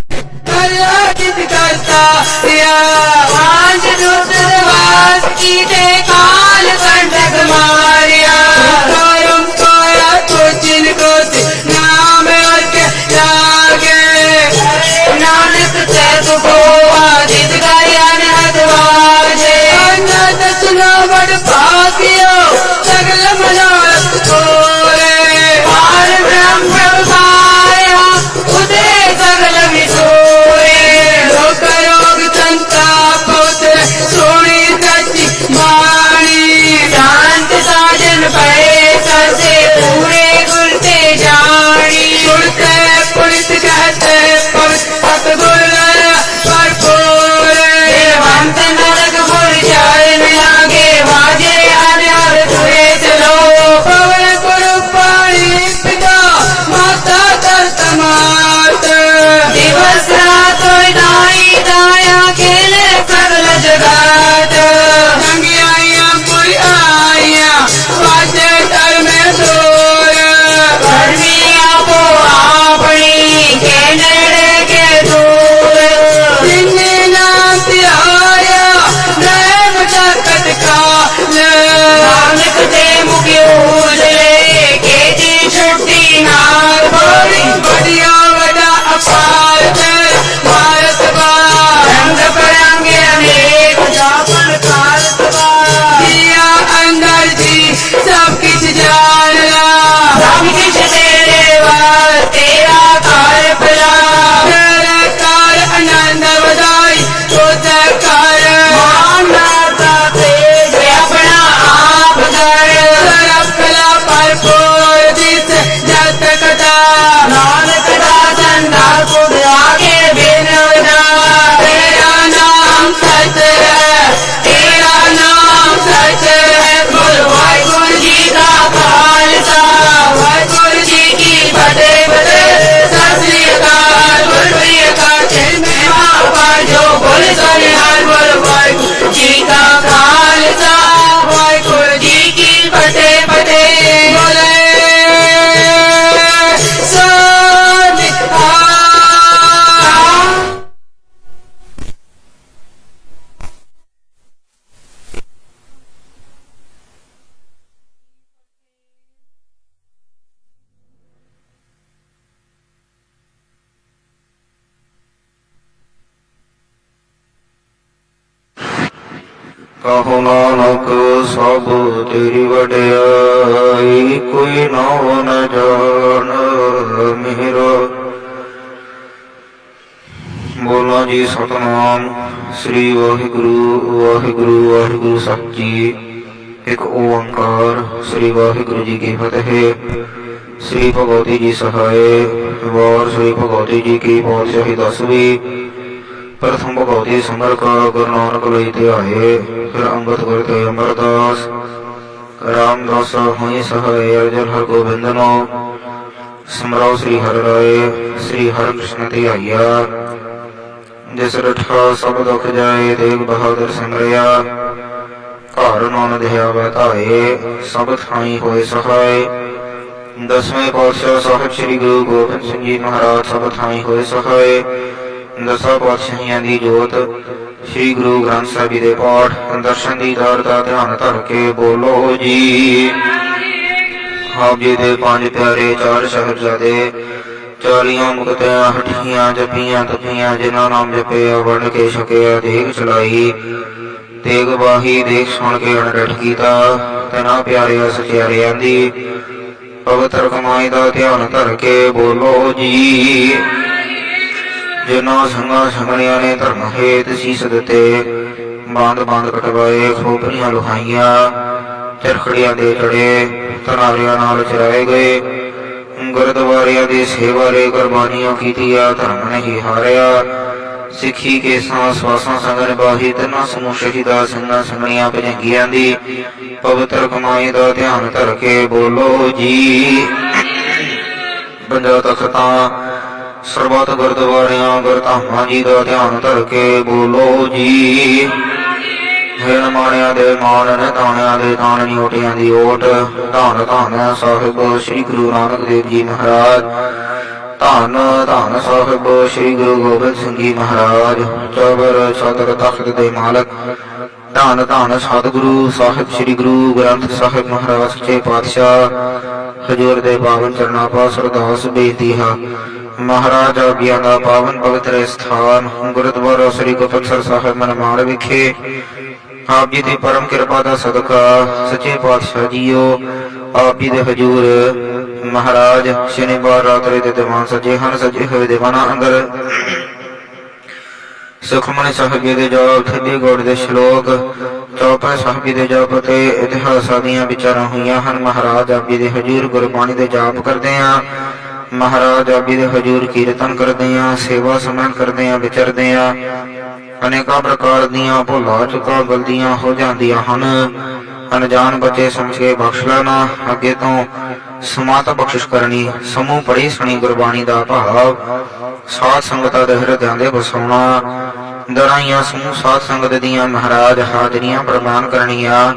अर्जित करता या पांच दूसरवास की ते काल कंटक मारिया करम पाया तो जिनको नाम अर्थ लागे नानक चैत को आदित गायन हदवाजे अनंत सुनो बड़ भाग्यो सगल मनोरथ तोरे पार ब्रह्म पाया उदय सगल विसोरे लोक योग संताप पुत्र सोनी सच्ची वाणी शांत साजन पड़े ससे पूरे गुरते जानी गुरते पुनित कहते पवित्र सतगुर भरपूर देवंत नरक पुर जाए लागे वाजे अनहर तुरे चलो पवन गुरु पाणी पिता माता करत मात दिवस रात दाई दाया खेले सगल जगात रंगिया कोई आया वाजे तर में दूर गर्मिया को आपनी के नेड़े के दूर जिन्ने नाम आया नैम जगत काल नानक दे मुखी उजले के जी छुट्टी नाग बोली बढ़िया बड़ा अपार भारत बा रंग बिरंगे अनेक जापन भारत बा दिया अंदर जी सब किछ जान ला सब किछ तेरे वार तेरा कार पिला तेरा कार आनंद बधाई तो कर मानता तेज अपना आप कर सरब कला भरपूर दिस जत कथा नानक दासन दार को आगे बिनवना तेरा नाम सच है तेरा नाम सच है बोल वाहिगुरु जी का खालसा वाहिगुरु जी की फतेह फतेह सत श्री अकाल गुरु जी का जय में महापार जो बोल सोने हार बोल वाहिगुरु जी का खालसा वाहिगुरु जी की फतेह फतेह बोले सोने हार ਕਹੋ ਨਾਨਕ ਸਭ ਤੇਰੀ ਵਡਿਆਈ ਕੋਈ ਨਾਉ ਨ ਜਾਣ ਮੇਰਾ ਬੋਲਾਂ ਜੀ ਸਤਨਾਮ ਸ੍ਰੀ ਵਾਹਿਗੁਰੂ ਵਾਹਿਗੁਰੂ ਵਾਹਿਗੁਰੂ ਸਾਹਿਬ ਜੀ ਇੱਕ ਓੰਕਾਰ ਸ੍ਰੀ ਵਾਹਿਗੁਰੂ ਜੀ ਕੀ ਫਤਿਹ ਸ੍ਰੀ ਭਗਵਤੀ ਜੀ ਸਹਾਏ ਵਾਰ ਸ੍ਰੀ ਭਗਵਤੀ ਜੀ ਕੀ ਪਾਤਸ਼ਾਹੀ 10ਵੀਂ प्रथम भगवती समर का गुरु नानक लई ध्याये फिर अंगत करते अमरदास रामदास हुई सहाय अर्जन हर गोबिंद नो समराव श्री हर राय श्री हर कृष्ण ध्याया जिस रठा सब दुख जाए तेग बहादुर सिमरिया घर नान ध्या बधाए सब थाई होए सहाय दसवें पातशाह साहिब श्री गुरु गोबिंद सिंह जी महाराज सब थाई होए सहाय दसा पातशाहियां दी जोत श्री गुरु ग्रंथ साहिब जी दे पाठ दर्शन दीदार दा ध्यान धर के बोलो जी आप जी दे पांच प्यारे चार साहिबजादे 40 मुक्तियां हठियां जपियां तपियां जिन्हां नाम जपिया वंड के छकिया देख चलाई तेग बाही देख सुन के अनडठ कीता तना प्यारे सचियारियां दी पवित्र कमाई दा ध्यान धर के बोलो जी जिन्हों संगा संगणिया ने धर्म हेत सीस दिते बांध बांध कटवाए खोपरियां लुहाइया चरखड़ियां दे चढ़े तनारियां नाल चराए गए गुरुद्वारियां दे सेवारे कुर्बानियां कीतिया धर्म नहीं हारिया सिखी के सांस वासा संगन बाही तना समूह शहीदा संगा संगणियां भजंगियां दी पवित्र कमाई दा ध्यान धर के बोलो जी पंजा तख्तां ਸਰਬਤ ਗੁਰਦੁਆਰਿਆਂ ਗੁਰਧਾਮਾਂ ਜੀ ਦਾ ਧਿਆਨ ਧਰ ਕੇ ਬੋਲੋ ਜੀ ਹੇਨ ਮਾਣਿਆਂ ਦੇ ਮਾਣਨ ਤਾਣਿਆਂ ਦੇ ਤਾਣਨੀ ਓਟਿਆਂ ਦੀ ਓਟ ਧੰਨ ਧੰਨ ਸਾਹਿਬ ਸ੍ਰੀ ਗੁਰੂ ਨਾਨਕ ਦੇਵ ਜੀ ਮਹਾਰਾਜ ਧੰਨ ਧੰਨ ਸਾਹਿਬ ਸ੍ਰੀ ਗੁਰੂ ਗੋਬਿੰਦ ਸਿੰਘ ਜੀ ਮਹਾਰਾਜ ਚੌਬਰ ਸਤਰ ਤਖਤ ਦੇ ਮਾਲਕ ਧੰਨ ਧੰਨ ਸਤਿਗੁਰੂ ਸਾਹਿਬ ਸ੍ਰੀ ਗੁਰੂ ਗ੍ਰੰਥ ਸਾਹਿਬ ਮਹਾਰਾਜ ਸੱਚੇ ਪਾਤਸ਼ਾਹ ਹਜ਼ੂਰ ਦੇ ਪਾਵਨ ਚਰਨਾਂ ਪਾਸ ਅਰਦਾਸ ਬੇਨਤੀ ਹੈ ਮਹਾਰਾਜ ਆਗਿਆ ਦਾ ਪਾਵਨ ਪਵਿੱਤਰ ਸਥਾਨ ਗੁਰਦੁਆਰਾ ਸ੍ਰੀ ਗੁਰਪਤਸਰ ਸਾਹਿਬ ਮਨਮਾੜ ਵਿਖੇ ਆਪ ਜੀ ਦੀ ਪਰਮ ਕਿਰਪਾ ਦਾ ਸਦਕਾ ਸੱਚੇ ਪਾਤਸ਼ਾਹ ਜੀਓ ਆਪ ਜੀ ਦੇ ਹਜ਼ੂਰ ਮਹਾਰਾਜ ਸ਼ਨੀਵਾਰ ਰਾਤਰੀ ਦੇ ਦੀਵਾਨ ਸਜੇ ਹਨ ਸਜੇ ਹੋਏ ਦੀਵਾਨਾਂ ਅੰਦਰ ਸੁਖਮਨੀ ਸਾਹਿਬ ਜੀ ਦੇ ਜਾਪ ਠੱਡੀ ਗੋੜ ਦੇ ਸ਼ਲੋਕ ਚੌਪਾਈ ਸਾਹਿਬ ਜੀ ਦੇ ਜਾਪ ਅਤੇ ਇਤਿਹਾਸਾਂ ਦੀਆਂ ਵਿਚਾਰਾਂ ਹੋਈਆਂ ਹਨ ਮਹਾਰਾਜ ਆਪ ਜੀ ਦੇ ਹਜ਼ੂਰ ਗੁਰਬਾਣੀ ਦੇ ਜਾਪ ਕਰਦੇ ਆਂ ਮਹਾਰਾਜ ਆਪ ਜੀ ਦੇ ਹਜ਼ੂਰ ਕੀਰਤਨ ਕਰਦੇ ਆਂ ਸੇਵਾ ਸਮਰਨ ਕਰਦੇ ਆਂ ਵਿਚਰਦੇ ਆਂ ਅਨੇਕਾਂ ਪ੍ਰਕਾਰ ਦੀਆਂ ਭੁੱਲਾਂ ਚੁੱਕਾਂ ਗਲਤੀਆਂ ਹੋ ਜਾਂਦੀਆਂ ਹਨ ਅਣਜਾਣ ਬੱਚੇ ਸਮਝ ਕੇ ਬਖਸ਼ ਲੈਣਾ ਅੱਗੇ ਤੋਂ ਸਮਾਤ ਬਖਸ਼ਿਸ਼ ਕਰਨੀ ਸਮੂਹ ਪੜੀ ਸੁਣੀ ਗੁਰਬਾਣੀ ਦਾ ਭਾਵ ਸਾਧ ਸੰਗਤਾਂ ਦੇ ਹਿਰਦਿਆਂ ਦੇ ਵਸਾਉਣਾ ਦਰਾਈਆਂ ਸਮੂਹ ਸਾਧ ਸੰਗਤ ਦੀਆਂ ਮਹਾਰਾਜ ਹਾਜ਼ਰੀਆਂ ਪ੍ਰਦਾਨ ਕਰਨੀਆਂ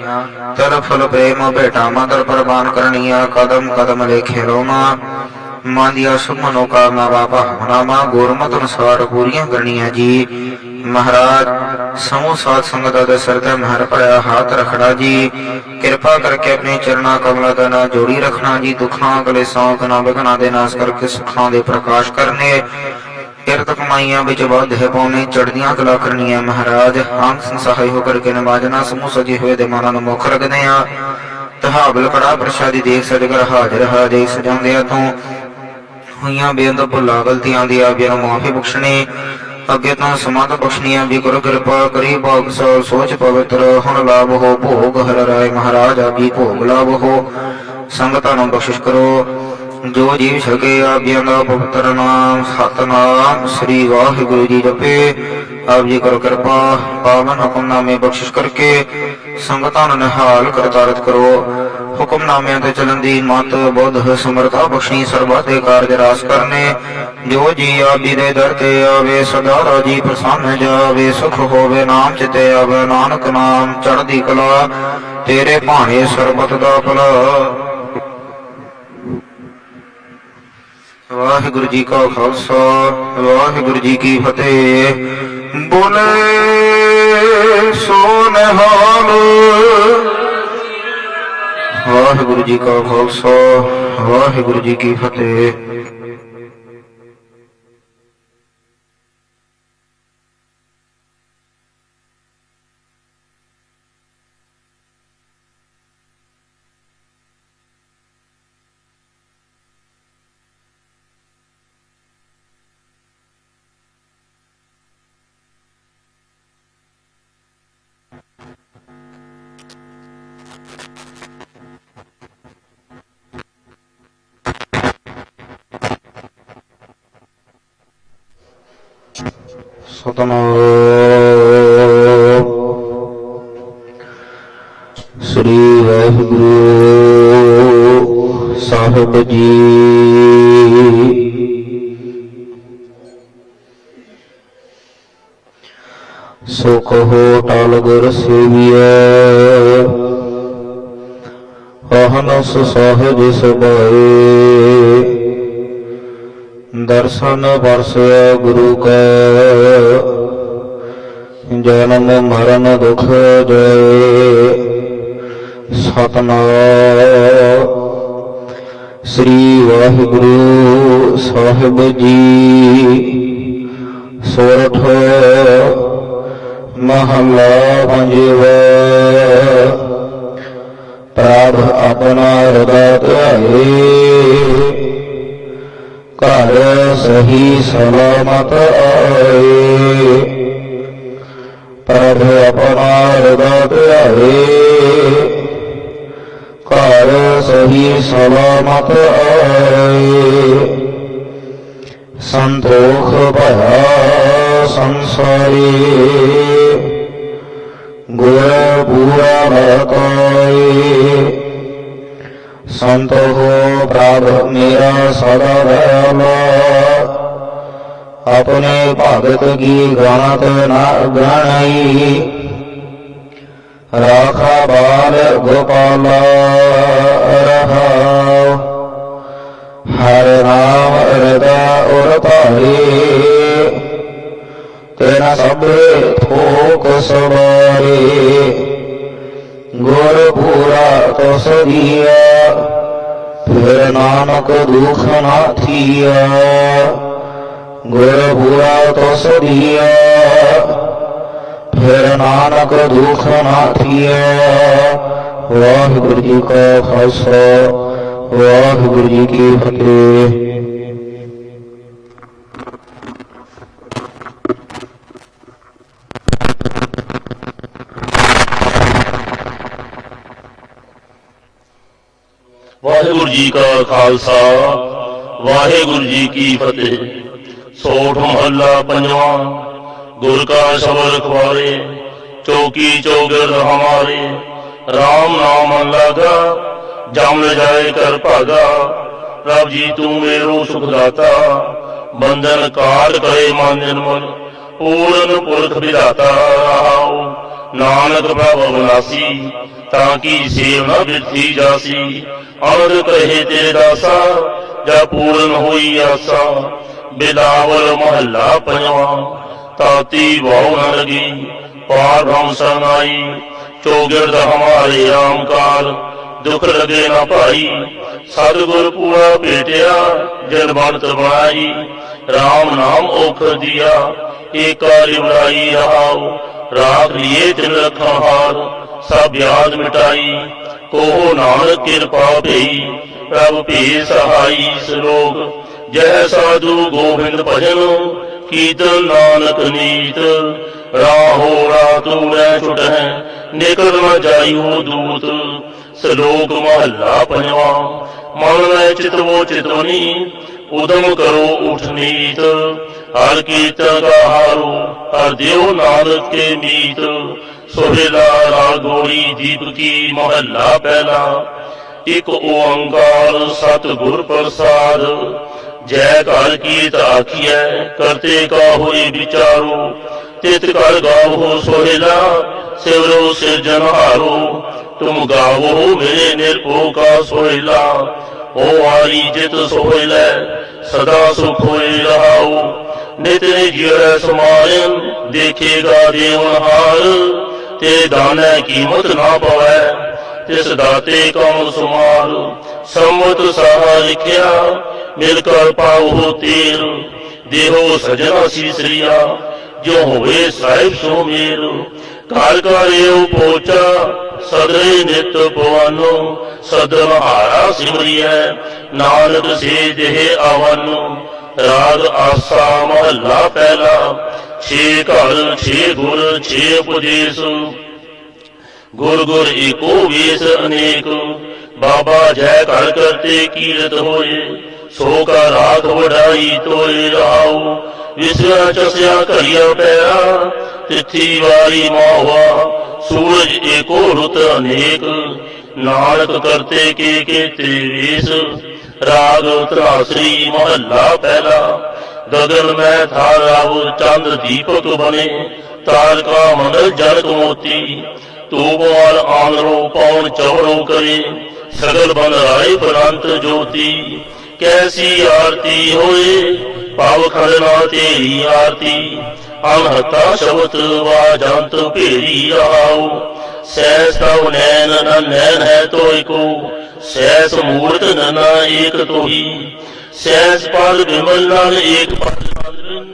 ਤਲ ਫੁੱਲ ਪ੍ਰੇਮ ਭੇਟਾ ਮਾਤਰ ਪ੍ਰਦਾਨ ਕਰਨੀਆਂ ਕਦਮ ਕਦਮ ਲੇਖੇ ਰੋਣਾ ਮਨ ਦੀਆਂ ਸੁਭ ਮਨੋਕਾਮਨਾਵਾਂ ਭਾਵਨਾਵਾਂ ਗੁਰਮਤਿ ਅਨੁਸਾਰ ਪੂਰੀਆਂ ਕਰਨੀਆਂ ਜੀ ਮਹਾਰਾਜ ਸਮੂਹ ਸਾਧ ਸੰਗਤਾਂ ਦੇ ਸਿਰ ਤੇ ਮਹਿਰ ਭਰਿਆ ਹੱਥ ਰੱਖਣਾ ਜੀ ਕਿਰਪਾ ਕਰਕੇ ਆਪਣੇ ਚਰਨਾਂ ਕਮਲਾਂ ਦਾ ਨਾਲ ਜੋੜੀ ਰੱਖਣਾ ਜੀ ਦੁੱਖਾਂ ਕਲੇਸ਼ਾਂ ਕਨਾ ਵਿਘਨਾਂ ਦੇ ਨਾਸ਼ ਕਰਕੇ ਸੁੱਖਾਂ ਦੇ ਪ੍ਰਕਾਸ਼ ਕਰਨੇ ਕਿਰਤ ਕਮਾਈਆਂ ਵਿੱਚ ਵਾਧੇ ਪਾਉਣੇ ਚੜ੍ਹਦੀਆਂ ਕਲਾ ਕਰਨੀਆਂ ਮਹਾਰਾਜ ਅੰਗ ਸੰਸਹਾਈ ਹੋ ਕਰਕੇ ਨਵਾਜਣਾ ਸਮੂਹ ਸਜੇ ਹੋਏ ਦੇ ਮਨਾਂ ਨੂੰ ਮੁੱਖ ਰੱਖਦੇ ਆ ਤਹਾਵਲ ਕੜਾ ਪ੍ਰਸ਼ਾਦੀ ਦੇਖ ਸਦਗਰ ਹਾਜ਼ਰ ਹਾਜ਼ਰ ਸਜਾਉਂਦੇ ਆ ਤੋਂ ਹੋਈਆਂ ਬੇਅੰਤ ਭੁੱਲਾਂ ਗਲਤੀਆਂ ਦੀ ਆਪ ਜੀ ਨੂੰ ਮਾਫੀ ਬਖਸ਼ਣੀ ਅੱਗੇ ਤੋਂ ਸਮਾਤ ਬਖਸ਼ਣੀਆਂ ਵੀ ਗੁਰੂ ਕਿਰਪਾ ਕਰੀ ਭਾਗ ਸਾਲ ਸੋਚ ਪਵਿੱਤਰ ਹੁਣ ਲਾਭ ਹੋ ਭੋਗ ਹਰ ਰਾਏ ਮਹਾਰਾਜ ਆਪ ਜੀ ਭੋਗ ਲਾਭ ਹੋ ਸੰਗਤਾਂ ਨੂੰ ਬਖਸ਼ਿਸ਼ ਕਰੋ ਜੋ ਜੀਵ ਸਕੇ ਆਪ ਜੀ ਦਾ ਪਵਿੱਤਰ ਨਾਮ ਸਤਨਾਮ ਸ੍ਰੀ ਵਾਹਿਗੁਰੂ ਜੀ ਜਪੇ ਆਪ ਜੀ ਕਰੋ ਕਿਰਪਾ ਪਾਵਨ ਹੁਕਮਨਾਮੇ ਬਖਸ਼ਿਸ਼ ਕਰਕੇ ਸੰਗਤਾਂ ਨੂੰ ਨਿਹਾਲ ਕਰਤਾਰਤ ਕਰੋ ਹੁਕਮਨਾਮਿਆਂ ਤੇ ਚੱਲਣ ਦੀ ਮਤ ਬੁੱਧ ਸਮਰਥਾ ਬਖਸ਼ਣੀ ਸਰਬੱਤ ਦੇ ਕਾਰਜ ਰਾਸ ਕਰਨੇ ਜੋ ਜੀ ਆਪ ਜੀ ਦੇ ਦਰ ਤੇ ਆਵੇ ਸਦਾ ਰਾਜੀ ਪ੍ਰਸੰਨ ਜਾਵੇ ਸੁਖ ਹੋਵੇ ਨਾਮ ਚਿਤੇ ਆਵੇ ਨਾਨਕ ਨਾਮ ਚੜ੍ਹਦੀ ਕਲਾ ਤੇਰੇ ਭਾਣੇ ਸਰਬੱਤ ਦਾ ਭਲਾ ਵਾਹਿਗੁਰੂ ਜੀ ਕਾ ਖਾਲਸਾ ਵਾਹਿਗੁਰੂ ਜੀ ਕੀ ਫਤਿਹ ਬੋਲੇ ਸੋ ਨਿਹਾਲ ਵਾਹਿਗੁਰੂ ਜੀ ਕਾ ਖਾਲਸਾ ਵਾਹਿਗੁਰੂ ਜੀ ਕੀ ਫਤਿਹ ਸਤਿਨਾਮ ਸ੍ਰੀ ਵਾਹਿਗੁਰੂ ਸਾਹਿਬ ਜੀ ਸੋ ਕਹੋ ਟਲ ਗੁਰ ਸੇਵੀਐ ਅਹਨਸ ਸਹਿਜ ਸੁਭਾਏ ਦਰਸ਼ਨ ਵਰਸਿਆ ਗੁਰੂ ਕਾ ਜਨਮ ਮਰਨ ਦੁਖ ਜਾਏ ਸਤਿਨਾਮ ਸ੍ਰੀ ਵਾਹਿਗੁਰੂ ਸਾਹਿਬ ਜੀ ਸੋਰਠ ਮਹਲਾ ਪੰਜਵਾ ਪ੍ਰਭ ਆਪਣਾ ਹਿਰਦਾ ਧਿਆਏ ਘਰ ਸਹੀ ਸਲਾਮਤ ਆਏ ਪ੍ਰਭ ਆਪਣਾ ਹਿਰਦਾ ਧਿਆਏ ਘਰ ਸਹੀ ਸਲਾਮਤ ਆਏ ਸੰਤੋਖ ਭਇਆ ਸੰਸਾਰੀ ਗੁਰ ਪੂਰਾ ਵਰਤਾਏ ਸੰਤ ਹੋ ਪ੍ਰਭ ਮੇਰਾ ਸਦਾ ਦਇਆਲਾ ਆਪਣੇ ਭਗਤ ਕੀ ਗਾਤ ਨਾ ਗਾਣਾਈ राखा बाल गोपाल रहाओ। हर नाम हृदय उर भाए तेना सबे थोक सवारे। गुर पूरा तो सदिया फिर नानक दुख ना थिया। गुर पूरा तो सदिया फिर नानक दुख ना थिया। वाहिगुरु जी का खालसा वाहिगुरु जी की फतेह। वाहिगुरु जी का खालसा वाहिगुरु जी की फतेह। सोठ महला पंजवा। गुर का शबर खुआरे चौकी चौगिर्द हमारे। राम नाम लागा जम जाए कर भागा। प्रभ जी तू मेरो सुखदाता बंधन काट करे मन निर्मल। पूर्ण पुरख विधाता रहाओ। नानक प्रभ अविनाशी ताकि सेव न बिरथी जासी। अनद कहे तेरे दासा जा पूर्ण हुई आसा। बिलावल महला पंजवा। ताती भाव न लगी पार भ्रम संगाई। चौगिर्द हमारे राम काल दुख लगे न पाई। सतगुर पूरा भेटिया जन बनत बनाई। राम नाम औखर दिया एक लिवलाई रहाओ। राख लिए तिन रखन हार सब याद मिटाई। कोहो नानक कृपा भई प्रभु भे सहाई। श्लोक जय साधु गोविंद भजन कीर्तन नानक नीत। राहो रातु न छुटह निकल न जाइयो दूत। श्लोक महला पंजवा। मन में चितवो चितवनी उदम करो उठ नीत। हर कीर्तन का हारो हर देव नानक के मीत। सोहेला रागोड़ी दीप की महला पहला। एक ओंकार सतगुर प्रसाद। जय कर कीर्त आखिए करते का हुई विचारो। तित कर गावो सोहेला सिवरो सिरजनहारो। तुम गावो मेरे निर्भो का सोहेला। ओ आरी जित सोहेला सदा सुख होए रहाओ। नित जिय समायन देखेगा देवनहार। ते दाने कीमत ना पवै तिस दाते कौन सुमार। सम्मत सहा लिखिया मिलकर पाओ तेर। देहो सजना सीसरिया जो होए साहिब सो मेर। कार एव पोचा सदरे नित पवानो। सदन हारा सिमरिय नानक से देह आवानो। राग आसा महला पहला। छे घर छे गुर छे उपदेश। गुर गुर एको वेश अनेक। बाबा जय कर करते कीरत होए। सो का रात वढ़ाई तोए रहाओ। विसरा चस्या करिया पैरा तिथि वारी माहुआ। सूरज एको रुत अनेक नानक करते के वेश। राग त्रासरी महला पहला। गगन में था राव चंद्र दीपक बने। तारका मंडल जनक मोती। तूबाल आंध्रो पवन चौरो करे। सगल बन राय प्रांत ज्योति। कैसी आरती होए पाव खंडना तेरी आरती। अनहता शब्द वा जंत भेरी रहाओ। सहस तव नैन न नैन है तो को। सहस मूर्त न एक तो ही। सहस पद विमल नन एक पद चंद्रन।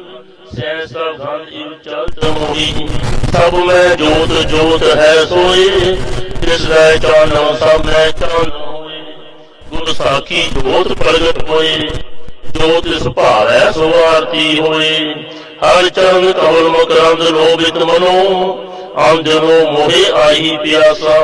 सहस घन इव चलत मोही। सब में जोत जोत है सोए। जिस रह चानो सब में चान होए। गुर साखी जोत प्रगट होए। जोत सुभावै सो आरती होए। हर चरण कमल मकरंद लोभित मनो। अंजनो मोहे आई प्यासा।